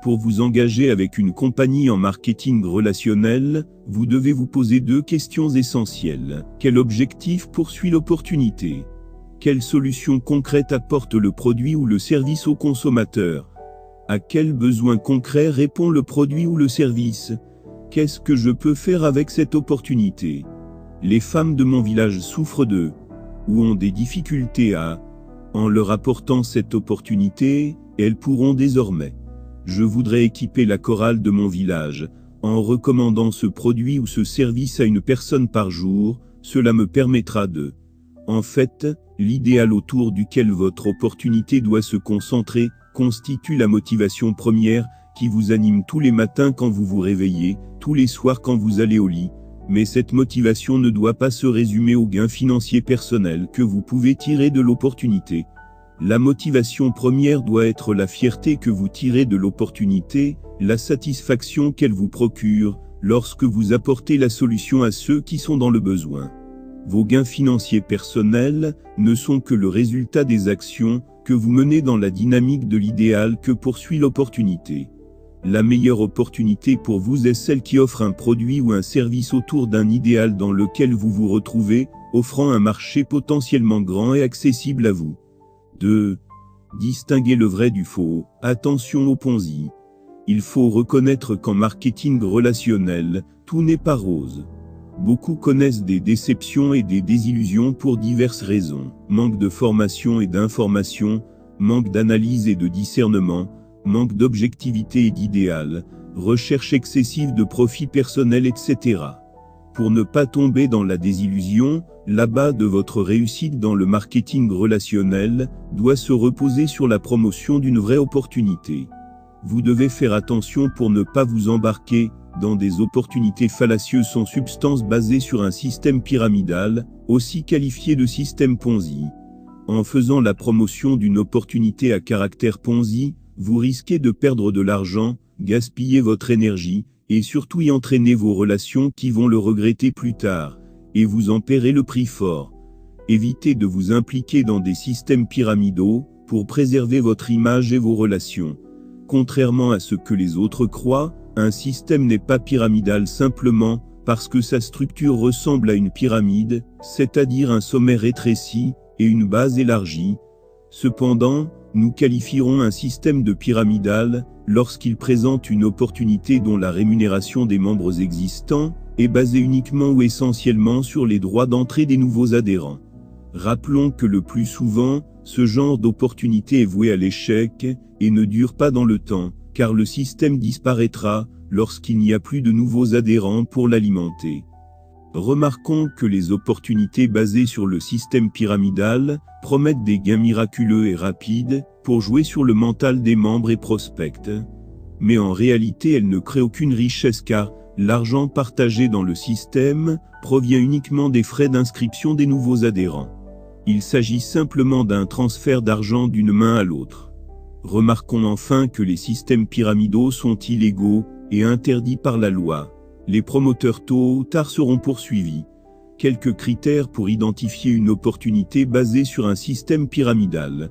Pour vous engager avec une compagnie en marketing relationnel, vous devez vous poser 2 questions essentielles. Quel objectif poursuit l'opportunité? Quelle solution concrète apporte le produit ou le service au consommateur? À quel besoin concret répond le produit ou le service? Qu'est-ce que je peux faire avec cette opportunité? Les femmes de mon village souffrent d'eux, ou ont des difficultés en leur apportant cette opportunité, elles pourront désormais. Je voudrais équiper la chorale de mon village, en recommandant ce produit ou ce service à une personne par jour, cela me permettra de. En fait, l'idéal autour duquel votre opportunité doit se concentrer, constitue la motivation première, qui vous anime tous les matins quand vous vous réveillez, tous les soirs quand vous allez au lit. Mais cette motivation ne doit pas se résumer aux gains financiers personnels que vous pouvez tirer de l'opportunité. La motivation première doit être la fierté que vous tirez de l'opportunité, la satisfaction qu'elle vous procure, lorsque vous apportez la solution à ceux qui sont dans le besoin. Vos gains financiers personnels ne sont que le résultat des actions que vous menez dans la dynamique de l'idéal que poursuit l'opportunité. La meilleure opportunité pour vous est celle qui offre un produit ou un service autour d'un idéal dans lequel vous vous retrouvez, offrant un marché potentiellement grand et accessible à vous. 2. Distinguer le vrai du faux. Attention au Ponzi. Il faut reconnaître qu'en marketing relationnel, tout n'est pas rose. Beaucoup connaissent des déceptions et des désillusions pour diverses raisons. Manque de formation et d'information, manque d'analyse et de discernement, manque d'objectivité et d'idéal, recherche excessive de profit personnel, etc. Pour ne pas tomber dans la désillusion, la base de votre réussite dans le marketing relationnel doit se reposer sur la promotion d'une vraie opportunité. Vous devez faire attention pour ne pas vous embarquer dans des opportunités fallacieuses sans substance basées sur un système pyramidal, aussi qualifié de système Ponzi. En faisant la promotion d'une opportunité à caractère Ponzi, vous risquez de perdre de l'argent, gaspiller votre énergie, et surtout y entraîner vos relations qui vont le regretter plus tard, et vous en paierez le prix fort. Évitez de vous impliquer dans des systèmes pyramidaux, pour préserver votre image et vos relations. Contrairement à ce que les autres croient, un système n'est pas pyramidal simplement parce que sa structure ressemble à une pyramide, c'est-à-dire un sommet rétréci et une base élargie. Cependant, nous qualifierons un système de pyramidal lorsqu'il présente une opportunité dont la rémunération des membres existants est basée uniquement ou essentiellement sur les droits d'entrée des nouveaux adhérents. Rappelons que le plus souvent, ce genre d'opportunité est voué à l'échec et ne dure pas dans le temps, car le système disparaîtra lorsqu'il n'y a plus de nouveaux adhérents pour l'alimenter. Remarquons que les opportunités basées sur le système pyramidal promettent des gains miraculeux et rapides pour jouer sur le mental des membres et prospects. Mais en réalité, elles ne créent aucune richesse car l'argent partagé dans le système provient uniquement des frais d'inscription des nouveaux adhérents. Il s'agit simplement d'un transfert d'argent d'une main à l'autre. Remarquons enfin que les systèmes pyramidaux sont illégaux et interdits par la loi. Les promoteurs tôt ou tard seront poursuivis. Quelques critères pour identifier une opportunité basée sur un système pyramidal.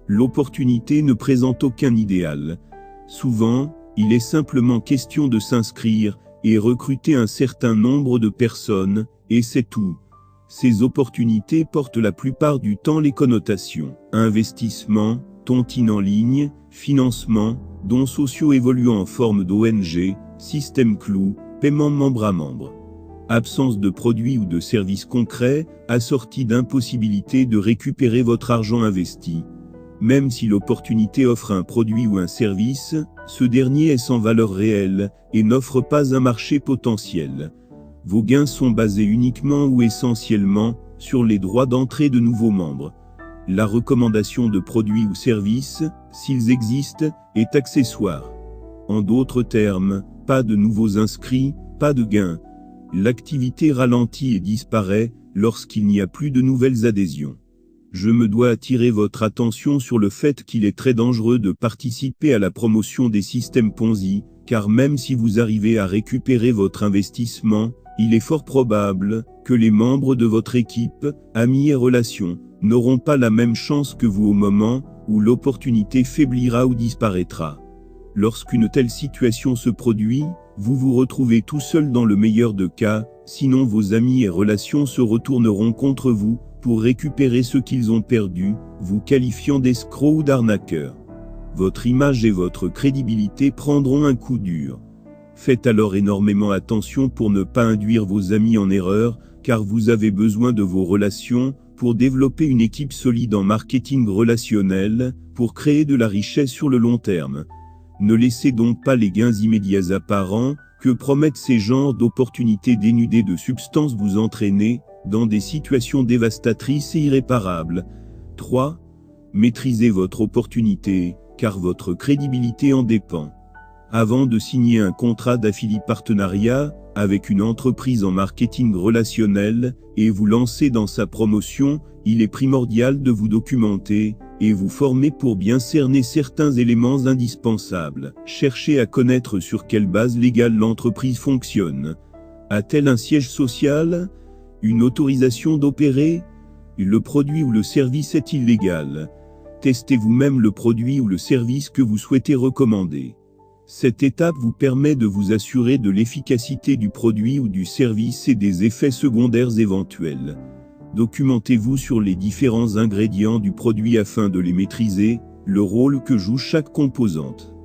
L'opportunité ne présente aucun idéal. Souvent, il est simplement question de s'inscrire et recruter un certain nombre de personnes, et c'est tout. Ces opportunités portent la plupart du temps les connotations investissement, tontine en ligne, financement, dons sociaux évoluant en forme d'ONG, système clou, paiement membre à membre. Absence de produits ou de services concrets, assortis d'impossibilité de récupérer votre argent investi. Même si l'opportunité offre un produit ou un service, ce dernier est sans valeur réelle et n'offre pas un marché potentiel. Vos gains sont basés uniquement ou essentiellement sur les droits d'entrée de nouveaux membres. La recommandation de produits ou services, s'ils existent, est accessoire. En d'autres termes, pas de nouveaux inscrits, pas de gains. L'activité ralentit et disparaît lorsqu'il n'y a plus de nouvelles adhésions. Je me dois attirer votre attention sur le fait qu'il est très dangereux de participer à la promotion des systèmes Ponzi, car même si vous arrivez à récupérer votre investissement, il est fort probable que les membres de votre équipe, amis et relations, n'auront pas la même chance que vous au moment où l'opportunité faiblira ou disparaîtra. Lorsqu'une telle situation se produit, vous vous retrouvez tout seul dans le meilleur des cas, sinon vos amis et relations se retourneront contre vous pour récupérer ce qu'ils ont perdu, vous qualifiant d'escroc ou d'arnaqueur. Votre image et votre crédibilité prendront un coup dur. Faites alors énormément attention pour ne pas induire vos amis en erreur, car vous avez besoin de vos relations pour développer une équipe solide en marketing relationnel, pour créer de la richesse sur le long terme. Ne laissez donc pas les gains immédiats apparents que promettent ces genres d'opportunités dénudées de substance vous entraîner dans des situations dévastatrices et irréparables. 3. Maîtrisez votre opportunité, car votre crédibilité en dépend. Avant de signer un contrat d'affilié partenariat avec une entreprise en marketing relationnel et vous lancer dans sa promotion, il est primordial de vous documenter et vous former pour bien cerner certains éléments indispensables. Cherchez à connaître sur quelle base légale l'entreprise fonctionne. A-t-elle un siège social? Une autorisation d'opérer? Le produit ou le service est-il légal? Testez vous-même le produit ou le service que vous souhaitez recommander. Cette étape vous permet de vous assurer de l'efficacité du produit ou du service et des effets secondaires éventuels. Documentez-vous sur les différents ingrédients du produit afin de les maîtriser, le rôle que joue chaque composante.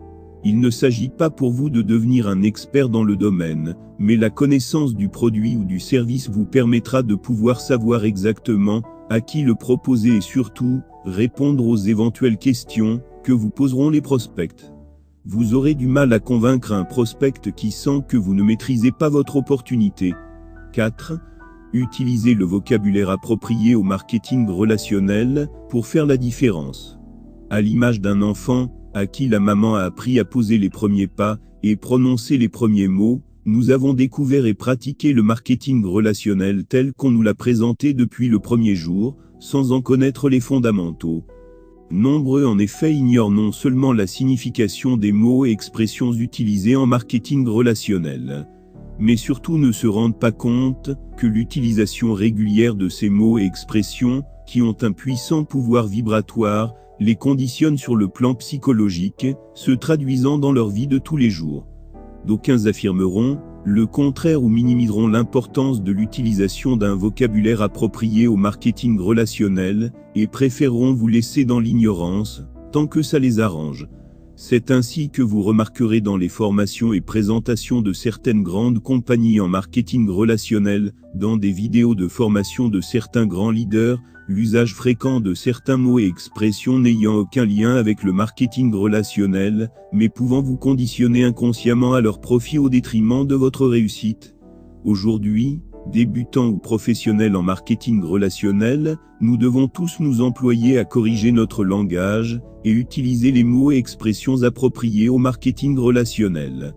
Il ne s'agit pas pour vous de devenir un expert dans le domaine, mais la connaissance du produit ou du service vous permettra de pouvoir savoir exactement à qui le proposer et surtout, répondre aux éventuelles questions que vous poseront les prospects. Vous aurez du mal à convaincre un prospect qui sent que vous ne maîtrisez pas votre opportunité. 4. Utilisez le vocabulaire approprié au marketing relationnel pour faire la différence. À l'image d'un enfant, à qui la maman a appris à poser les premiers pas et prononcer les premiers mots, nous avons découvert et pratiqué le marketing relationnel tel qu'on nous l'a présenté depuis le premier jour, sans en connaître les fondamentaux. Nombreux en effet ignorent non seulement la signification des mots et expressions utilisés en marketing relationnel, mais surtout ne se rendent pas compte que l'utilisation régulière de ces mots et expressions, qui ont un puissant pouvoir vibratoire, les conditionne sur le plan psychologique, se traduisant dans leur vie de tous les jours. D'aucuns affirmeront le contraire ou minimiseront l'importance de l'utilisation d'un vocabulaire approprié au marketing relationnel, et préféreront vous laisser dans l'ignorance, tant que ça les arrange. C'est ainsi que vous remarquerez dans les formations et présentations de certaines grandes compagnies en marketing relationnel, dans des vidéos de formation de certains grands leaders, l'usage fréquent de certains mots et expressions n'ayant aucun lien avec le marketing relationnel, mais pouvant vous conditionner inconsciemment à leur profit au détriment de votre réussite. Aujourd'hui, débutants ou professionnels en marketing relationnel, nous devons tous nous employer à corriger notre langage et utiliser les mots et expressions appropriés au marketing relationnel.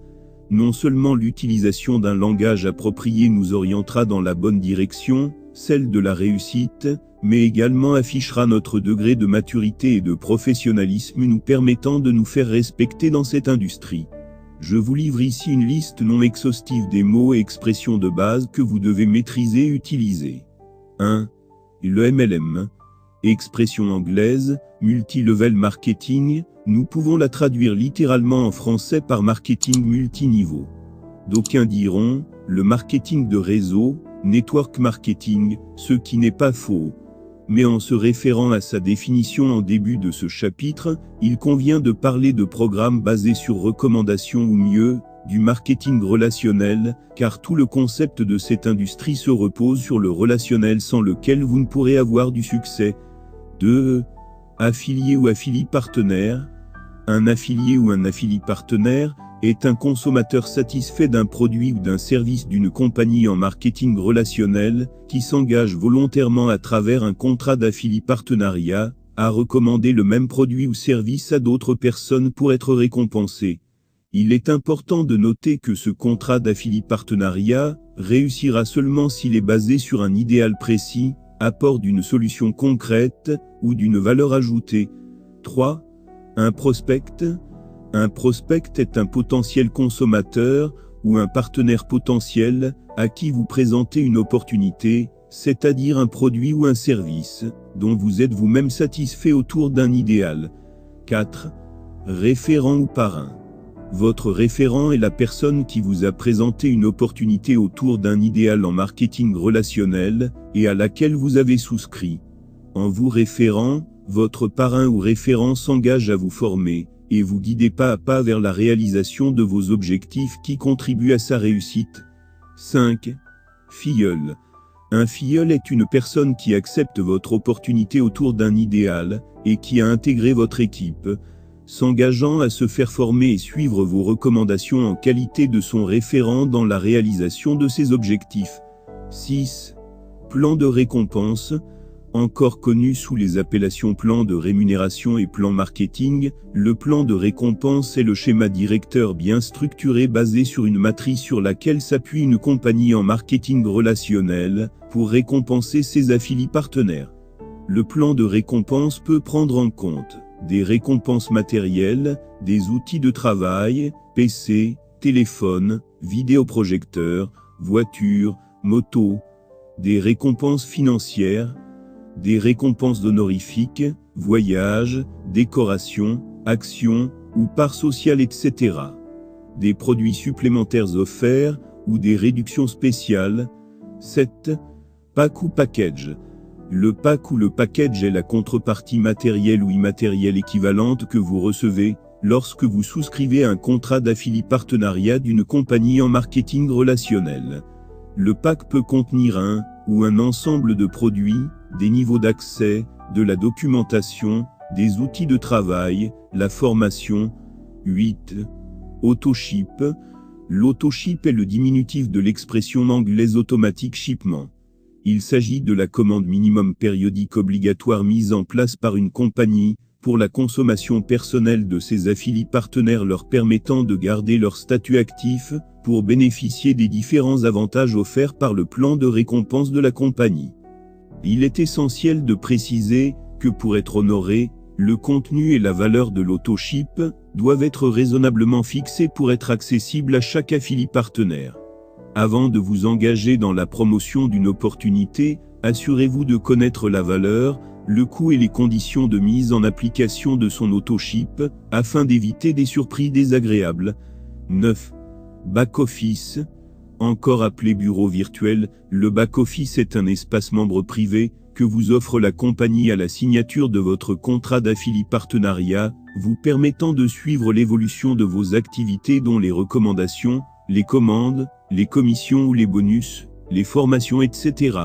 Non seulement l'utilisation d'un langage approprié nous orientera dans la bonne direction, celle de la réussite, mais également affichera notre degré de maturité et de professionnalisme nous permettant de nous faire respecter dans cette industrie. Je vous livre ici une liste non exhaustive des mots et expressions de base que vous devez maîtriser et utiliser. 1. Le MLM. Expression anglaise, multi-level marketing, nous pouvons la traduire littéralement en français par marketing multiniveau. D'aucuns diront, le marketing de réseau, network marketing, ce qui n'est pas faux. Mais en se référant à sa définition en début de ce chapitre, il convient de parler de programmes basés sur recommandation ou mieux, du marketing relationnel, car tout le concept de cette industrie se repose sur le relationnel sans lequel vous ne pourrez avoir du succès. 2. Affilié ou affilié partenaire. Un affilié ou un affilié partenaire est un consommateur satisfait d'un produit ou d'un service d'une compagnie en marketing relationnel, qui s'engage volontairement à travers un contrat d'affilié partenariat, à recommander le même produit ou service à d'autres personnes pour être récompensé. Il est important de noter que ce contrat d'affilié partenariat réussira seulement s'il est basé sur un idéal précis, apport d'une solution concrète, ou d'une valeur ajoutée. 3. Un prospect. Un prospect est un potentiel consommateur, ou un partenaire potentiel, à qui vous présentez une opportunité, c'est-à-dire un produit ou un service, dont vous êtes vous-même satisfait autour d'un idéal. 4. Référent ou parrain. Votre référent est la personne qui vous a présenté une opportunité autour d'un idéal en marketing relationnel, et à laquelle vous avez souscrit. En vous référant, votre parrain ou référent s'engage à vous former, et vous guider pas à pas vers la réalisation de vos objectifs qui contribuent à sa réussite. 5. Filleul. Un filleul est une personne qui accepte votre opportunité autour d'un idéal, et qui a intégré votre équipe, s'engageant à se faire former et suivre vos recommandations en qualité de son référent dans la réalisation de ses objectifs. 6. Plan de récompense. Encore connu sous les appellations plan de rémunération et plan marketing, le plan de récompense est le schéma directeur bien structuré basé sur une matrice sur laquelle s'appuie une compagnie en marketing relationnel, pour récompenser ses affiliés partenaires. Le plan de récompense peut prendre en compte des récompenses matérielles, des outils de travail, PC, téléphone, vidéoprojecteur, voiture, moto, des récompenses financières, des récompenses honorifiques, voyages, décorations, actions ou parts sociales, etc. Des produits supplémentaires offerts ou des réductions spéciales. 7. Pack ou package. Le pack ou le package est la contrepartie matérielle ou immatérielle équivalente que vous recevez lorsque vous souscrivez un contrat d'affilié partenariat d'une compagnie en marketing relationnel. Le pack peut contenir un ou un ensemble de produits, des niveaux d'accès, de la documentation, des outils de travail, la formation. 8. Autoship. L'autoship est le diminutif de l'expression anglaise automatic shipment. Il s'agit de la commande minimum périodique obligatoire mise en place par une compagnie pour la consommation personnelle de ses affiliés partenaires leur permettant de garder leur statut actif pour bénéficier des différents avantages offerts par le plan de récompense de la compagnie. Il est essentiel de préciser que pour être honoré, le contenu et la valeur de l'autoship doivent être raisonnablement fixés pour être accessibles à chaque affilié partenaire. Avant de vous engager dans la promotion d'une opportunité, assurez-vous de connaître la valeur, le coût et les conditions de mise en application de son autoship, afin d'éviter des surprises désagréables. 9. Back-office. Encore appelé bureau virtuel, le back-office est un espace membre privé que vous offre la compagnie à la signature de votre contrat d'affilié partenariat, vous permettant de suivre l'évolution de vos activités dont les recommandations, les commandes, les commissions ou les bonus, les formations, etc.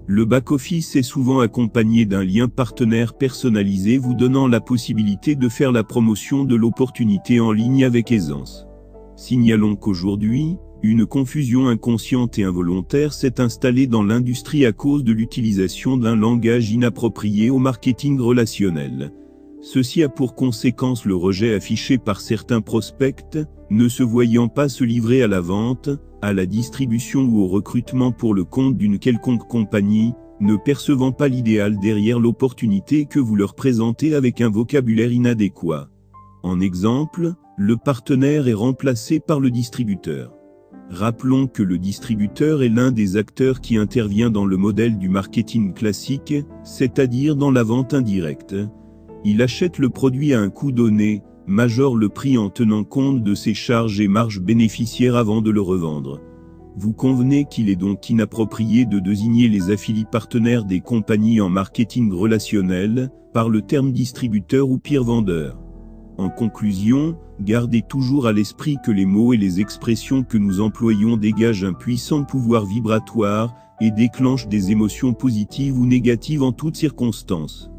Le back-office est souvent accompagné d'un lien partenaire personnalisé vous donnant la possibilité de faire la promotion de l'opportunité en ligne avec aisance. Signalons qu'aujourd'hui, une confusion inconsciente et involontaire s'est installée dans l'industrie à cause de l'utilisation d'un langage inapproprié au marketing relationnel. Ceci a pour conséquence le rejet affiché par certains prospects, ne se voyant pas se livrer à la vente, à la distribution ou au recrutement pour le compte d'une quelconque compagnie, ne percevant pas l'idéal derrière l'opportunité que vous leur présentez avec un vocabulaire inadéquat. En exemple, le partenaire est remplacé par le distributeur. Rappelons que le distributeur est l'un des acteurs qui intervient dans le modèle du marketing classique, c'est-à-dire dans la vente indirecte. Il achète le produit à un coût donné, majore le prix en tenant compte de ses charges et marges bénéficiaires avant de le revendre. Vous convenez qu'il est donc inapproprié de désigner les affiliés partenaires des compagnies en marketing relationnel par le terme distributeur ou pire vendeur. En conclusion, gardez toujours à l'esprit que les mots et les expressions que nous employons dégagent un puissant pouvoir vibratoire et déclenchent des émotions positives ou négatives en toutes circonstances.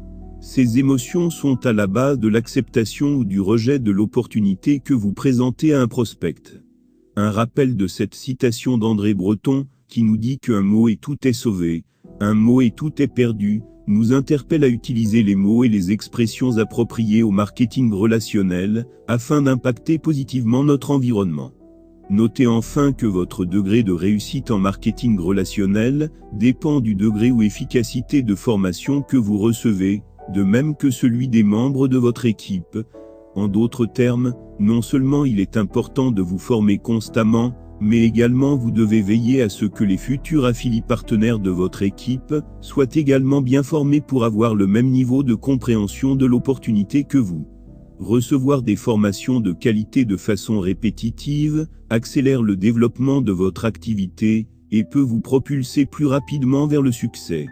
Ces émotions sont à la base de l'acceptation ou du rejet de l'opportunité que vous présentez à un prospect. Un rappel de cette citation d'André Breton, qui nous dit qu'un mot et tout est sauvé, un mot et tout est perdu, nous interpelle à utiliser les mots et les expressions appropriées au marketing relationnel, afin d'impacter positivement notre environnement. Notez enfin que votre degré de réussite en marketing relationnel dépend du degré ou efficacité de formation que vous recevez, de même que celui des membres de votre équipe. En d'autres termes, non seulement il est important de vous former constamment, mais également vous devez veiller à ce que les futurs affiliés partenaires de votre équipe soient également bien formés pour avoir le même niveau de compréhension de l'opportunité que vous. Recevoir des formations de qualité de façon répétitive accélère le développement de votre activité et peut vous propulser plus rapidement vers le succès.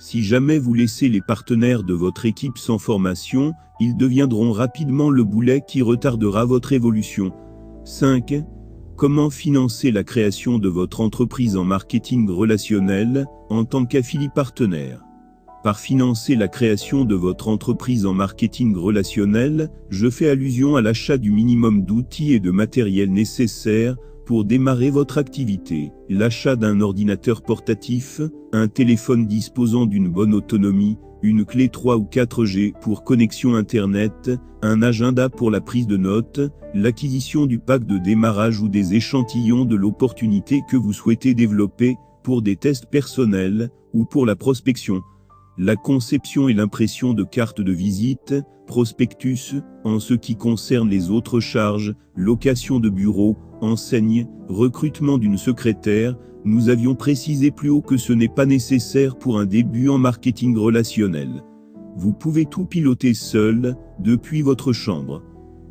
Si jamais vous laissez les partenaires de votre équipe sans formation, ils deviendront rapidement le boulet qui retardera votre évolution. 5. Comment financer la création de votre entreprise en marketing relationnel, en tant qu'affilié partenaire? Par financer la création de votre entreprise en marketing relationnel, je fais allusion à l'achat du minimum d'outils et de matériel nécessaires pour démarrer votre activité, l'achat d'un ordinateur portatif, un téléphone disposant d'une bonne autonomie, une clé 3 ou 4G pour connexion Internet, un agenda pour la prise de notes, l'acquisition du pack de démarrage ou des échantillons de l'opportunité que vous souhaitez développer, pour des tests personnels, ou pour la prospection. la conception et l'impression de cartes de visite, prospectus, en ce qui concerne les autres charges, location de bureau, enseigne, recrutement d'une secrétaire, nous avions précisé plus haut que ce n'est pas nécessaire pour un début en marketing relationnel. Vous pouvez tout piloter seul, depuis votre chambre.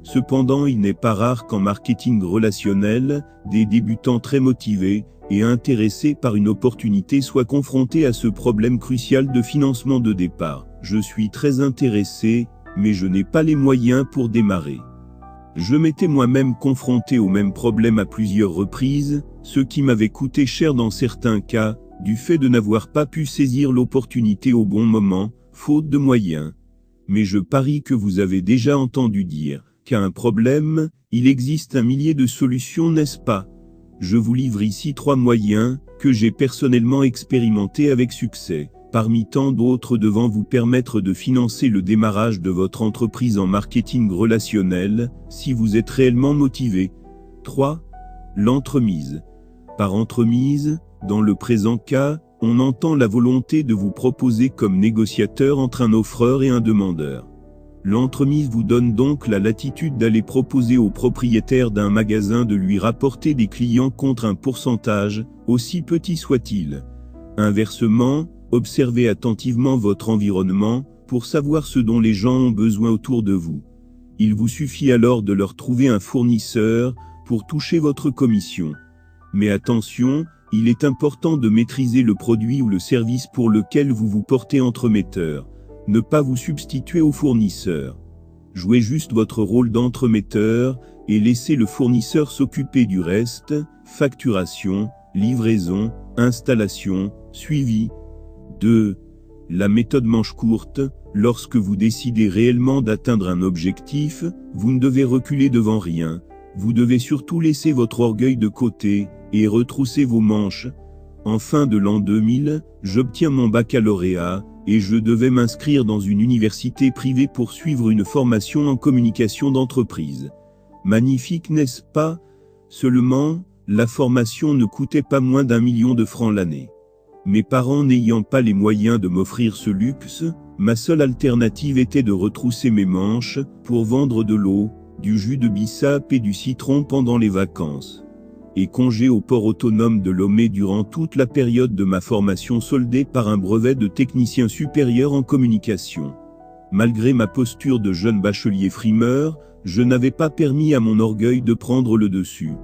Cependant, il n'est pas rare qu'en marketing relationnel, des débutants très motivés et intéressés par une opportunité soient confrontés à ce problème crucial de financement de départ. Je suis très intéressé, mais je n'ai pas les moyens pour démarrer. Je m'étais moi-même confronté au même problème à plusieurs reprises, ce qui m'avait coûté cher dans certains cas, du fait de n'avoir pas pu saisir l'opportunité au bon moment, faute de moyens. Mais je parie que vous avez déjà entendu dire qu'à un problème, il existe un millier de solutions, n'est-ce pas? Je vous livre ici 3 moyens, que j'ai personnellement expérimentés avec succès, parmi tant d'autres devant vous permettre de financer le démarrage de votre entreprise en marketing relationnel, si vous êtes réellement motivé. 3. L'entremise. Par entremise, dans le présent cas, on entend la volonté de vous proposer comme négociateur entre un offreur et un demandeur. L'entremise vous donne donc la latitude d'aller proposer au propriétaire d'un magasin de lui rapporter des clients contre un pourcentage, aussi petit soit-il. Inversement, observez attentivement votre environnement, pour savoir ce dont les gens ont besoin autour de vous. Il vous suffit alors de leur trouver un fournisseur, pour toucher votre commission. Mais attention, il est important de maîtriser le produit ou le service pour lequel vous vous portez entremetteur. Ne pas vous substituer au fournisseur. Jouez juste votre rôle d'entremetteur, et laissez le fournisseur s'occuper du reste, facturation, livraison, installation, suivi. 2. La méthode manche courte. Lorsque vous décidez réellement d'atteindre un objectif, vous ne devez reculer devant rien. Vous devez surtout laisser votre orgueil de côté, et retrousser vos manches. En fin de l'an 2000, j'obtiens mon baccalauréat, et je devais m'inscrire dans une université privée pour suivre une formation en communication d'entreprise. Magnifique, n'est-ce pas? Seulement, la formation ne coûtait pas moins d'1 million de francs l'année. Mes parents n'ayant pas les moyens de m'offrir ce luxe, ma seule alternative était de retrousser mes manches, pour vendre de l'eau, du jus de bissap et du citron pendant les vacances. Et congé au port autonome de Lomé durant toute la période de ma formation soldée par un brevet de technicien supérieur en communication. Malgré ma posture de jeune bachelier frimeur, je n'avais pas permis à mon orgueil de prendre le dessus.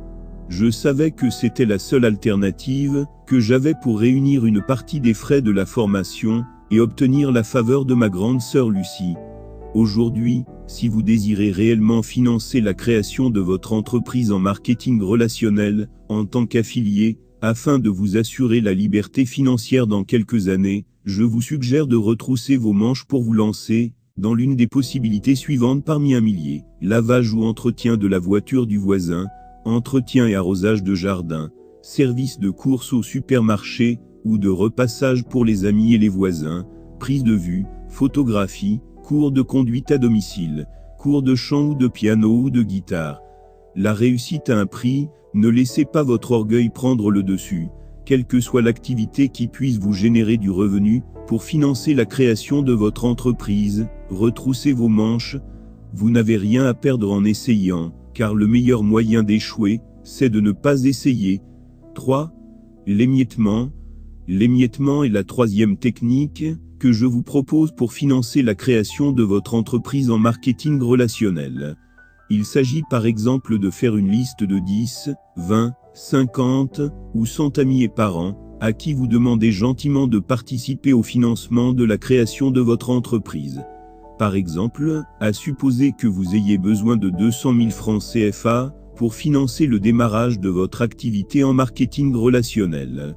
Je savais que c'était la seule alternative que j'avais pour réunir une partie des frais de la formation et obtenir la faveur de ma grande sœur Lucie. Aujourd'hui, si vous désirez réellement financer la création de votre entreprise en marketing relationnel, en tant qu'affilié, afin de vous assurer la liberté financière dans quelques années, je vous suggère de retrousser vos manches pour vous lancer, dans l'une des possibilités suivantes parmi un millier. Lavage ou entretien de la voiture du voisin, entretien et arrosage de jardin, service de course au supermarché, ou de repassage pour les amis et les voisins, prise de vue, photographie, cours de conduite à domicile, cours de chant ou de piano ou de guitare. La réussite a un prix, ne laissez pas votre orgueil prendre le dessus, quelle que soit l'activité qui puisse vous générer du revenu, pour financer la création de votre entreprise, retroussez vos manches, vous n'avez rien à perdre en essayant, car le meilleur moyen d'échouer, c'est de ne pas essayer. 3. L'émiettement. L'émiettement est la 3e technique, que je vous propose pour financer la création de votre entreprise en marketing relationnel. Il s'agit par exemple de faire une liste de 10, 20, 50 ou 100 amis et parents, à qui vous demandez gentiment de participer au financement de la création de votre entreprise. Par exemple, à supposer que vous ayez besoin de 200 000 francs CFA, pour financer le démarrage de votre activité en marketing relationnel.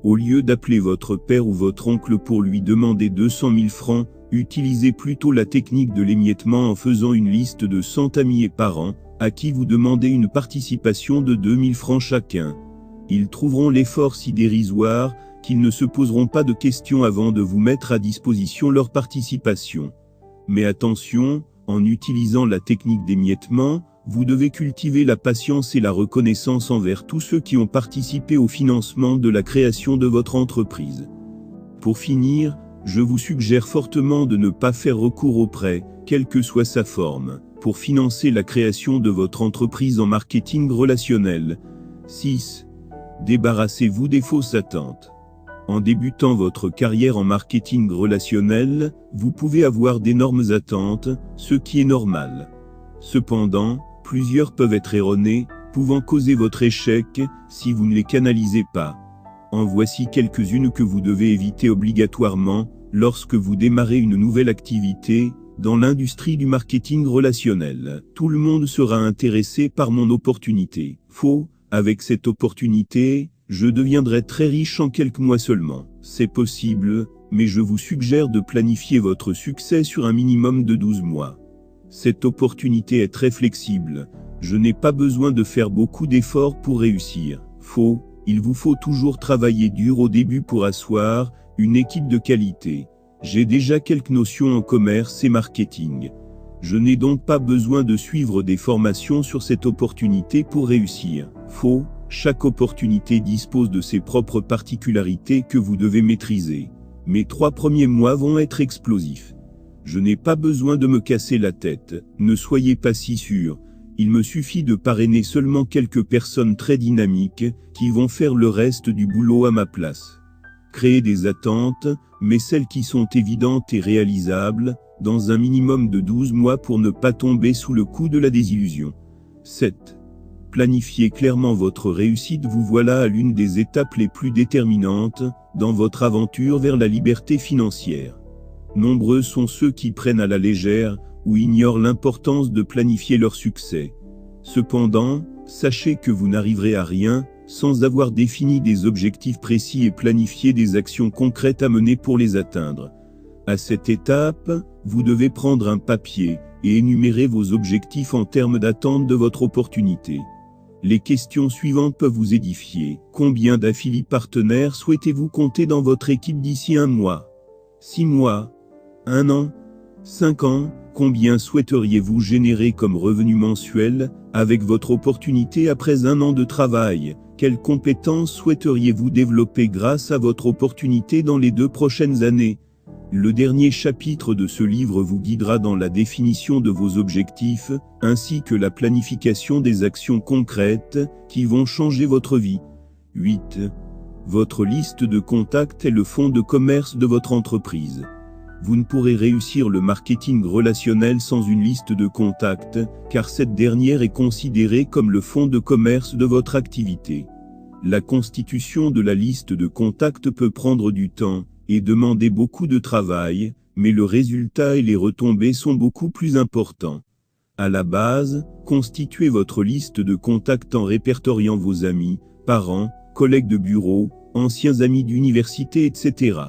Au lieu d'appeler votre père ou votre oncle pour lui demander 200 000 francs, utilisez plutôt la technique de l'émiettement en faisant une liste de 100 amis et parents, à qui vous demandez une participation de 2 000 francs chacun. Ils trouveront l'effort si dérisoire, qu'ils ne se poseront pas de questions avant de vous mettre à disposition leur participation. Mais attention, en utilisant la technique d'émiettement, vous devez cultiver la patience et la reconnaissance envers tous ceux qui ont participé au financement de la création de votre entreprise. Pour finir, Je vous suggère fortement de ne pas faire recours au prêt, quelle que soit sa forme, pour financer la création de votre entreprise en marketing relationnel. 6. Débarrassez-vous des fausses attentes. En débutant votre carrière en marketing relationnel, vous pouvez avoir d'énormes attentes, ce qui est normal. Cependant, plusieurs peuvent être erronées, pouvant causer votre échec, si vous ne les canalisez pas. En voici quelques-unes que vous devez éviter obligatoirement, lorsque vous démarrez une nouvelle activité, dans l'industrie du marketing relationnel. Tout le monde sera intéressé par mon opportunité. Faux, avec cette opportunité, je deviendrai très riche en quelques mois seulement. C'est possible, mais je vous suggère de planifier votre succès sur un minimum de 12 mois. Cette opportunité est très flexible. Je n'ai pas besoin de faire beaucoup d'efforts pour réussir. Faux, il vous faut toujours travailler dur au début pour asseoir une équipe de qualité. J'ai déjà quelques notions en commerce et marketing. Je n'ai donc pas besoin de suivre des formations sur cette opportunité pour réussir. Faux, chaque opportunité dispose de ses propres particularités que vous devez maîtriser. Mes 3 premiers mois vont être explosifs. Je n'ai pas besoin de me casser la tête, ne soyez pas si sûrs. Il me suffit de parrainer seulement quelques personnes très dynamiques, qui vont faire le reste du boulot à ma place. Créez des attentes, mais celles qui sont évidentes et réalisables, dans un minimum de 12 mois pour ne pas tomber sous le coup de la désillusion. 7. Planifiez clairement votre réussite. Vous voilà à l'une des étapes les plus déterminantes, dans votre aventure vers la liberté financière. Nombreux sont ceux qui prennent à la légère, ou ignorent l'importance de planifier leur succès. Cependant, sachez que vous n'arriverez à rien, sans avoir défini des objectifs précis et planifié des actions concrètes à mener pour les atteindre. À cette étape, vous devez prendre un papier, et énumérer vos objectifs en termes d'attente de votre opportunité. Les questions suivantes peuvent vous édifier. Combien d'affiliés partenaires souhaitez-vous compter dans votre équipe d'ici 1 mois? 6 mois? 1 an? 5 ans? Combien souhaiteriez-vous générer comme revenu mensuel, avec votre opportunité après 1 an de travail? Quelles compétences souhaiteriez-vous développer grâce à votre opportunité dans les 2 prochaines années? Le dernier chapitre de ce livre vous guidera dans la définition de vos objectifs, ainsi que la planification des actions concrètes, qui vont changer votre vie. 8. Votre liste de contacts est le fonds de commerce de votre entreprise. Vous ne pourrez réussir le marketing relationnel sans une liste de contacts, car cette dernière est considérée comme le fonds de commerce de votre activité. La constitution de la liste de contacts peut prendre du temps, et demander beaucoup de travail, mais le résultat et les retombées sont beaucoup plus importants. À la base, constituez votre liste de contacts en répertoriant vos amis, parents, collègues de bureau, anciens amis d'université, etc.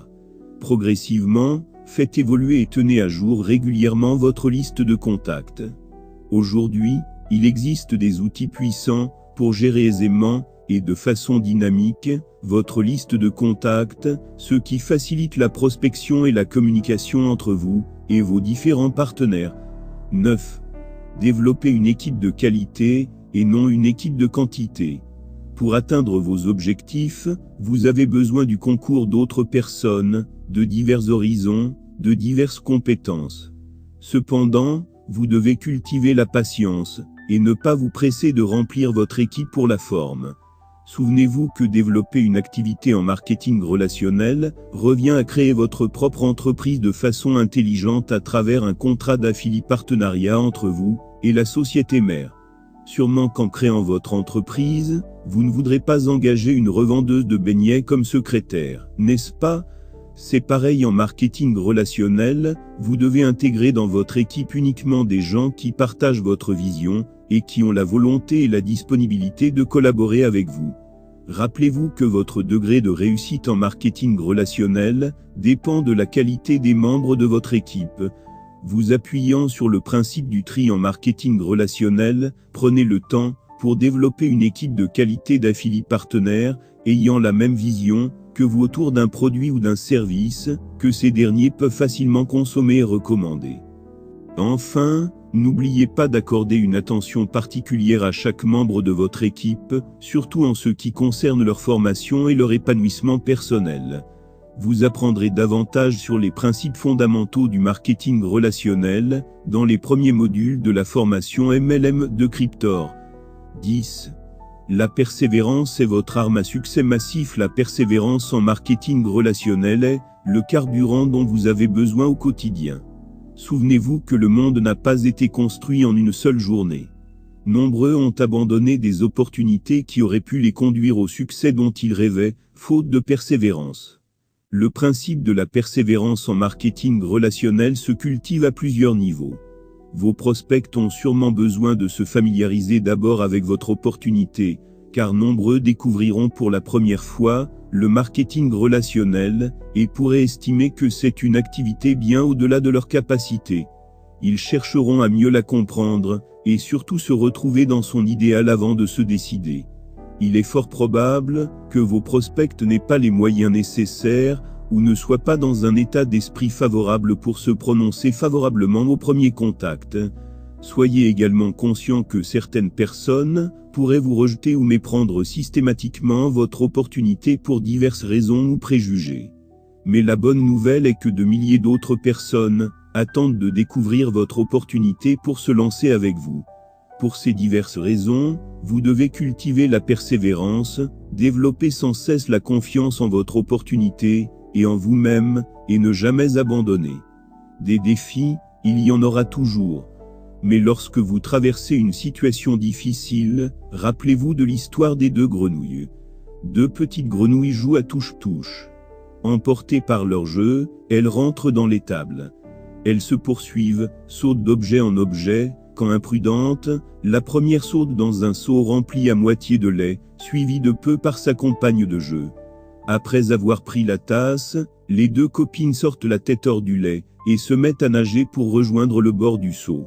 Progressivement, faites évoluer et tenez à jour régulièrement votre liste de contacts. Aujourd'hui, il existe des outils puissants pour gérer aisément et de façon dynamique votre liste de contacts, ce qui facilite la prospection et la communication entre vous et vos différents partenaires. 9. Développez une équipe de qualité et non une équipe de quantité. Pour atteindre vos objectifs, vous avez besoin du concours d'autres personnes, de divers horizons, de diverses compétences. Cependant, vous devez cultiver la patience, et ne pas vous presser de remplir votre équipe pour la forme. Souvenez-vous que développer une activité en marketing relationnel revient à créer votre propre entreprise de façon intelligente à travers un contrat d'affilié partenariat entre vous et la société mère. Sûrement qu'en créant votre entreprise, vous ne voudrez pas engager une revendeuse de beignets comme secrétaire, n'est-ce pas? C'est pareil en marketing relationnel, vous devez intégrer dans votre équipe uniquement des gens qui partagent votre vision et qui ont la volonté et la disponibilité de collaborer avec vous. Rappelez-vous que votre degré de réussite en marketing relationnel dépend de la qualité des membres de votre équipe. Vous appuyant sur le principe du tri en marketing relationnel, prenez le temps pour développer une équipe de qualité d'affiliés partenaires ayant la même vision que vous autour d'un produit ou d'un service que ces derniers peuvent facilement consommer et recommander. Enfin, n'oubliez pas d'accorder une attention particulière à chaque membre de votre équipe, surtout en ce qui concerne leur formation et leur épanouissement personnel. Vous apprendrez davantage sur les principes fondamentaux du marketing relationnel dans les premiers modules de la formation MLM de Cryptor. 10. La persévérance est votre arme à succès massif. La persévérance en marketing relationnel est le carburant dont vous avez besoin au quotidien. Souvenez-vous que le monde n'a pas été construit en une seule journée. Nombreux ont abandonné des opportunités qui auraient pu les conduire au succès dont ils rêvaient, faute de persévérance. Le principe de la persévérance en marketing relationnel se cultive à plusieurs niveaux. Vos prospects ont sûrement besoin de se familiariser d'abord avec votre opportunité, car nombreux découvriront pour la première fois le marketing relationnel et pourraient estimer que c'est une activité bien au-delà de leurs capacités. Ils chercheront à mieux la comprendre et surtout se retrouver dans son idéal avant de se décider. Il est fort probable que vos prospects n'aient pas les moyens nécessaires ou ne soient pas dans un état d'esprit favorable pour se prononcer favorablement au premier contact. Soyez également conscient que certaines personnes pourraient vous rejeter ou méprendre systématiquement votre opportunité pour diverses raisons ou préjugés. Mais la bonne nouvelle est que de milliers d'autres personnes attendent de découvrir votre opportunité pour se lancer avec vous. Pour ces diverses raisons, vous devez cultiver la persévérance, développer sans cesse la confiance en votre opportunité et en vous-même, et ne jamais abandonner. Des défis, il y en aura toujours. Mais lorsque vous traversez une situation difficile, rappelez-vous de l'histoire des deux grenouilles. Deux petites grenouilles jouent à touche-touche. Emportées par leur jeu, elles rentrent dans l'étable. Elles se poursuivent, sautent d'objet en objet, quand imprudente, la première saute dans un seau rempli à moitié de lait, suivi de peu par sa compagne de jeu. Après avoir pris la tasse, les deux copines sortent la tête hors du lait, et se mettent à nager pour rejoindre le bord du seau.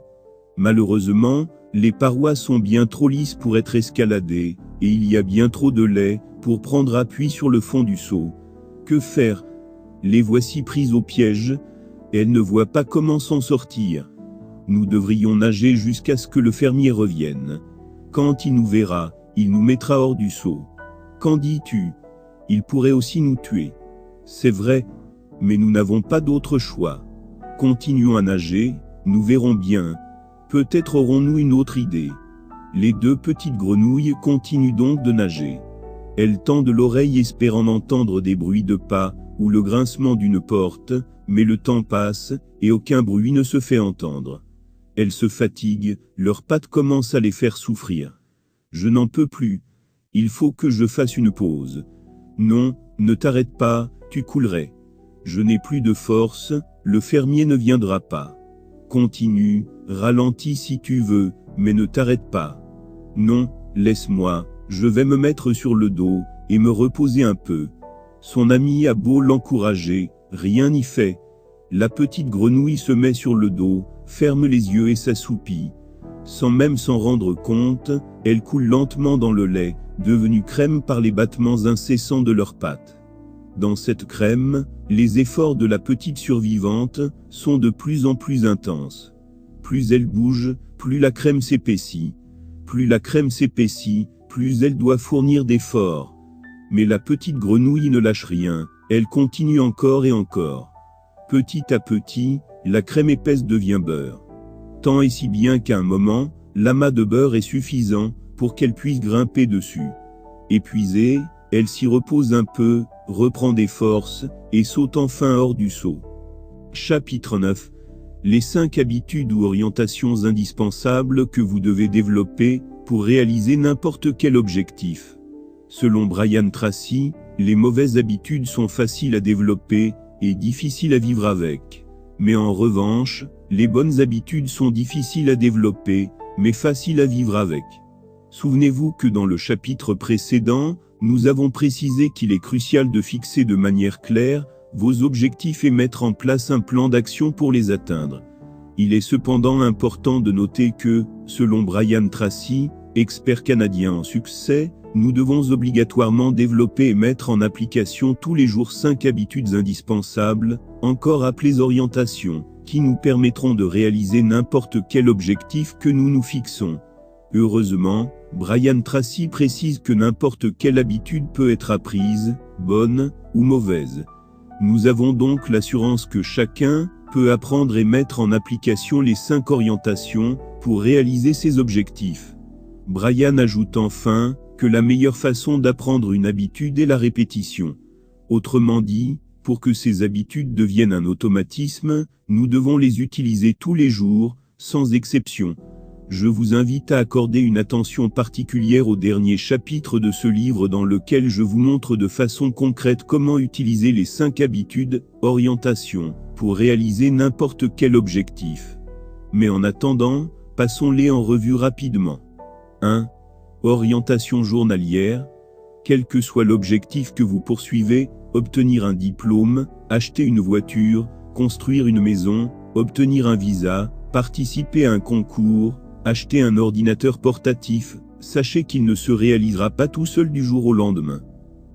Malheureusement, les parois sont bien trop lisses pour être escaladées, et il y a bien trop de lait pour prendre appui sur le fond du seau. Que faire? Les voici prises au piège, elles ne voient pas comment s'en sortir. Nous devrions nager jusqu'à ce que le fermier revienne. Quand il nous verra, il nous mettra hors du seau. Qu'en dis-tu? Il pourrait aussi nous tuer. C'est vrai, mais nous n'avons pas d'autre choix. Continuons à nager, nous verrons bien. Peut-être aurons-nous une autre idée. Les deux petites grenouilles continuent donc de nager. Elles tendent l'oreille espérant entendre des bruits de pas, ou le grincement d'une porte, mais le temps passe, et aucun bruit ne se fait entendre. Elles se fatiguent, leurs pattes commencent à les faire souffrir. Je n'en peux plus. Il faut que je fasse une pause. Non, ne t'arrête pas, tu coulerais. Je n'ai plus de force, le fermier ne viendra pas. Continue, ralentis si tu veux, mais ne t'arrête pas. Non, laisse-moi, je vais me mettre sur le dos, et me reposer un peu. Son ami a beau l'encourager, rien n'y fait. La petite grenouille se met sur le dos, ferme les yeux et s'assoupit. Sans même s'en rendre compte, elle coule lentement dans le lait, devenue crème par les battements incessants de leurs pattes. Dans cette crème, les efforts de la petite survivante sont de plus en plus intenses. Plus elle bouge, plus la crème s'épaissit. Plus la crème s'épaissit, plus elle doit fournir d'efforts. Mais la petite grenouille ne lâche rien, elle continue encore et encore. Petit à petit, la crème épaisse devient beurre. Tant et si bien qu'à un moment, l'amas de beurre est suffisant pour qu'elle puisse grimper dessus. Épuisée, elle s'y repose un peu, reprend des forces, et saute enfin hors du seau. Chapitre 9. Les 5 habitudes ou orientations indispensables que vous devez développer pour réaliser n'importe quel objectif. Selon Brian Tracy, les mauvaises habitudes sont faciles à développer et difficiles à vivre avec. Mais en revanche, les bonnes habitudes sont difficiles à développer, mais faciles à vivre avec. Souvenez-vous que dans le chapitre précédent, nous avons précisé qu'il est crucial de fixer de manière claire vos objectifs et mettre en place un plan d'action pour les atteindre. Il est cependant important de noter que, selon Brian Tracy, expert canadien en succès, nous devons obligatoirement développer et mettre en application tous les jours 5 habitudes indispensables, encore appelées orientations, qui nous permettront de réaliser n'importe quel objectif que nous nous fixons. Heureusement, Brian Tracy précise que n'importe quelle habitude peut être apprise, bonne ou mauvaise. Nous avons donc l'assurance que chacun peut apprendre et mettre en application les 5 orientations pour réaliser ses objectifs. Brian ajoute enfin que la meilleure façon d'apprendre une habitude est la répétition. Autrement dit, pour que ces habitudes deviennent un automatisme, nous devons les utiliser tous les jours, sans exception. Je vous invite à accorder une attention particulière au dernier chapitre de ce livre dans lequel je vous montre de façon concrète comment utiliser les 5 habitudes, orientations, pour réaliser n'importe quel objectif. Mais en attendant, passons-les en revue rapidement. 1. Orientation journalière. Quel que soit l'objectif que vous poursuivez, obtenir un diplôme, acheter une voiture, construire une maison, obtenir un visa, participer à un concours, acheter un ordinateur portatif, sachez qu'il ne se réalisera pas tout seul du jour au lendemain.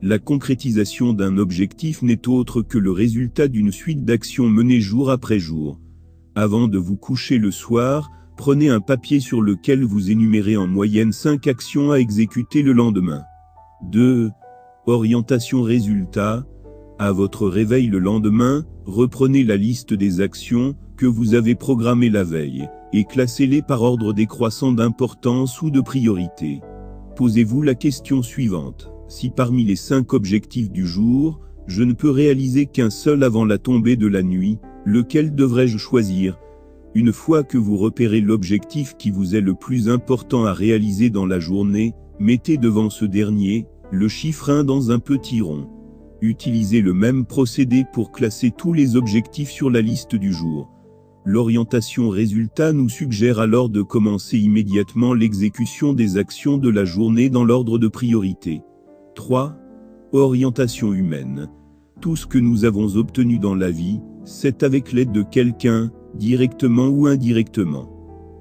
La concrétisation d'un objectif n'est autre que le résultat d'une suite d'actions menées jour après jour. Avant de vous coucher le soir, prenez un papier sur lequel vous énumérez en moyenne 5 actions à exécuter le lendemain. 2. Orientation résultat. À votre réveil le lendemain, reprenez la liste des actions que vous avez programmées la veille, et classez-les par ordre décroissant d'importance ou de priorité. Posez-vous la question suivante. Si parmi les 5 objectifs du jour, je ne peux réaliser qu'un seul avant la tombée de la nuit, lequel devrais-je choisir? Une fois que vous repérez l'objectif qui vous est le plus important à réaliser dans la journée, mettez devant ce dernier le chiffre 1 dans un petit rond. Utilisez le même procédé pour classer tous les objectifs sur la liste du jour. L'orientation résultat nous suggère alors de commencer immédiatement l'exécution des actions de la journée dans l'ordre de priorité. 3. Orientation humaine. Tout ce que nous avons obtenu dans la vie, c'est avec l'aide de quelqu'un, directement ou indirectement.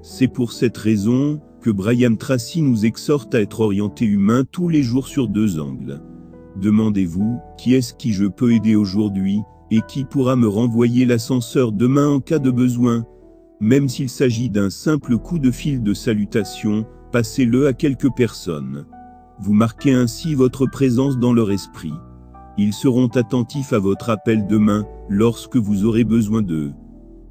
C'est pour cette raison que Brian Tracy nous exhorte à être orienté humain tous les jours sur 2 angles. Demandez-vous, qui est-ce qui je peux aider aujourd'hui, et qui pourra me renvoyer l'ascenseur demain en cas de besoin? Même s'il s'agit d'un simple coup de fil de salutation, passez-le à quelques personnes. Vous marquez ainsi votre présence dans leur esprit. Ils seront attentifs à votre appel demain, lorsque vous aurez besoin d'eux.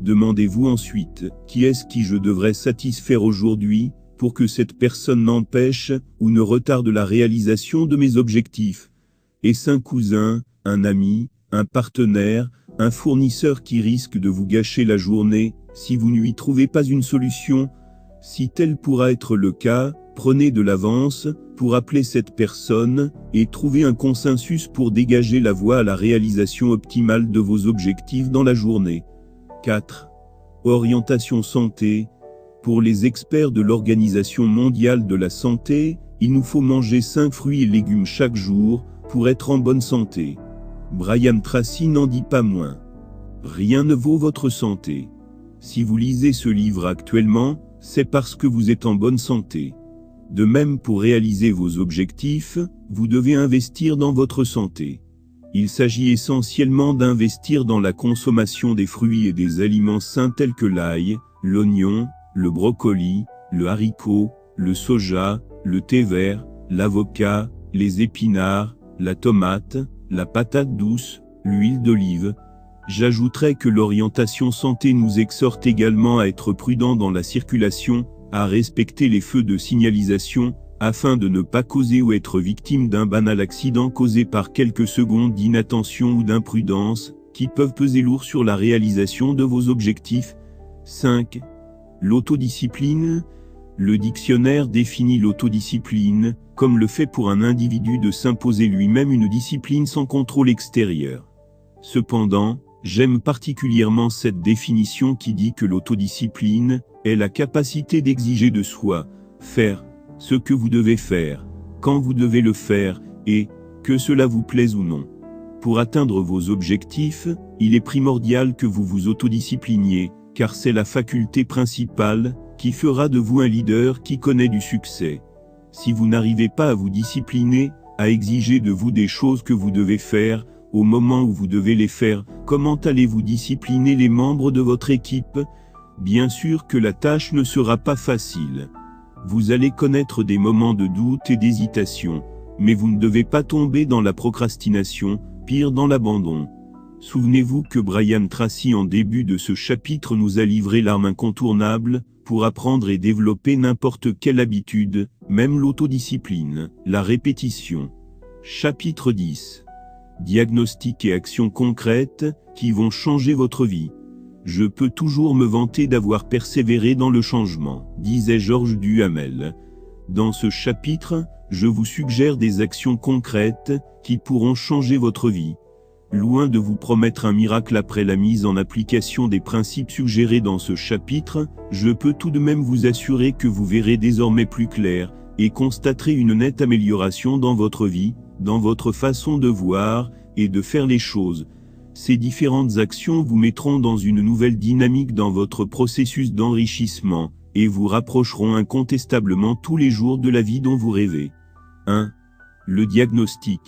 Demandez-vous ensuite, qui est-ce qui je devrais satisfaire aujourd'hui, pour que cette personne n'empêche ou ne retarde la réalisation de mes objectifs? Est-ce un cousin, un ami, un partenaire, un fournisseur qui risque de vous gâcher la journée, si vous ne lui trouvez pas une solution? Si tel pourra être le cas, prenez de l'avance, pour appeler cette personne, et trouver un consensus pour dégager la voie à la réalisation optimale de vos objectifs dans la journée. 4. Orientation santé. Pour les experts de l'Organisation mondiale de la santé, il nous faut manger 5 fruits et légumes chaque jour, pour être en bonne santé. Brian Tracy n'en dit pas moins. Rien ne vaut votre santé. Si vous lisez ce livre actuellement, c'est parce que vous êtes en bonne santé. De même, pour réaliser vos objectifs, vous devez investir dans votre santé. Il s'agit essentiellement d'investir dans la consommation des fruits et des aliments sains tels que l'ail, l'oignon, le brocoli, le haricot, le soja, le thé vert, l'avocat, les épinards, la tomate, la patate douce, l'huile d'olive. J'ajouterai que l'orientation santé nous exhorte également à être prudent dans la circulation, à respecter les feux de signalisation, afin de ne pas causer ou être victime d'un banal accident causé par quelques secondes d'inattention ou d'imprudence, qui peuvent peser lourd sur la réalisation de vos objectifs. 5. L'autodiscipline. Le dictionnaire définit l'autodiscipline comme le fait pour un individu de s'imposer lui-même une discipline sans contrôle extérieur. Cependant, j'aime particulièrement cette définition qui dit que l'autodiscipline est la capacité d'exiger de soi, faire ce que vous devez faire, quand vous devez le faire, et que cela vous plaise ou non. Pour atteindre vos objectifs, il est primordial que vous vous autodiscipliniez, car c'est la faculté principale qui fera de vous un leader qui connaît du succès. Si vous n'arrivez pas à vous discipliner, à exiger de vous des choses que vous devez faire, au moment où vous devez les faire, comment allez-vous discipliner les membres de votre équipe? Bien sûr que la tâche ne sera pas facile. Vous allez connaître des moments de doute et d'hésitation, mais vous ne devez pas tomber dans la procrastination, pire dans l'abandon. Souvenez-vous que Brian Tracy en début de ce chapitre nous a livré l'arme incontournable pour apprendre et développer n'importe quelle habitude, même l'autodiscipline, la répétition. Chapitre 10. Diagnostic et actions concrètes qui vont changer votre vie. Je peux toujours me vanter d'avoir persévéré dans le changement, disait Georges Duhamel. Dans ce chapitre, je vous suggère des actions concrètes qui pourront changer votre vie. Loin de vous promettre un miracle après la mise en application des principes suggérés dans ce chapitre, je peux tout de même vous assurer que vous verrez désormais plus clair et constaterez une nette amélioration dans votre vie, dans votre façon de voir et de faire les choses. Ces différentes actions vous mettront dans une nouvelle dynamique dans votre processus d'enrichissement et vous rapprocheront incontestablement tous les jours de la vie dont vous rêvez. 1. Le diagnostic.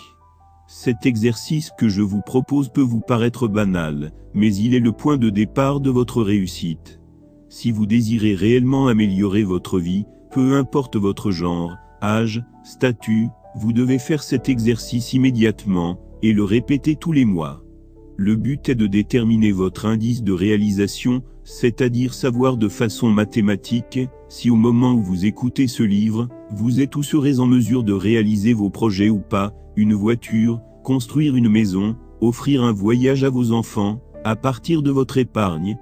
Cet exercice que je vous propose peut vous paraître banal, mais il est le point de départ de votre réussite. Si vous désirez réellement améliorer votre vie, peu importe votre genre, âge, statut, vous devez faire cet exercice immédiatement et le répéter tous les mois. Le but est de déterminer votre indice de réalisation, c'est-à-dire savoir de façon mathématique, si au moment où vous écoutez ce livre, vous êtes ou serez en mesure de réaliser vos projets ou pas, une voiture, construire une maison, offrir un voyage à vos enfants, à partir de votre épargne,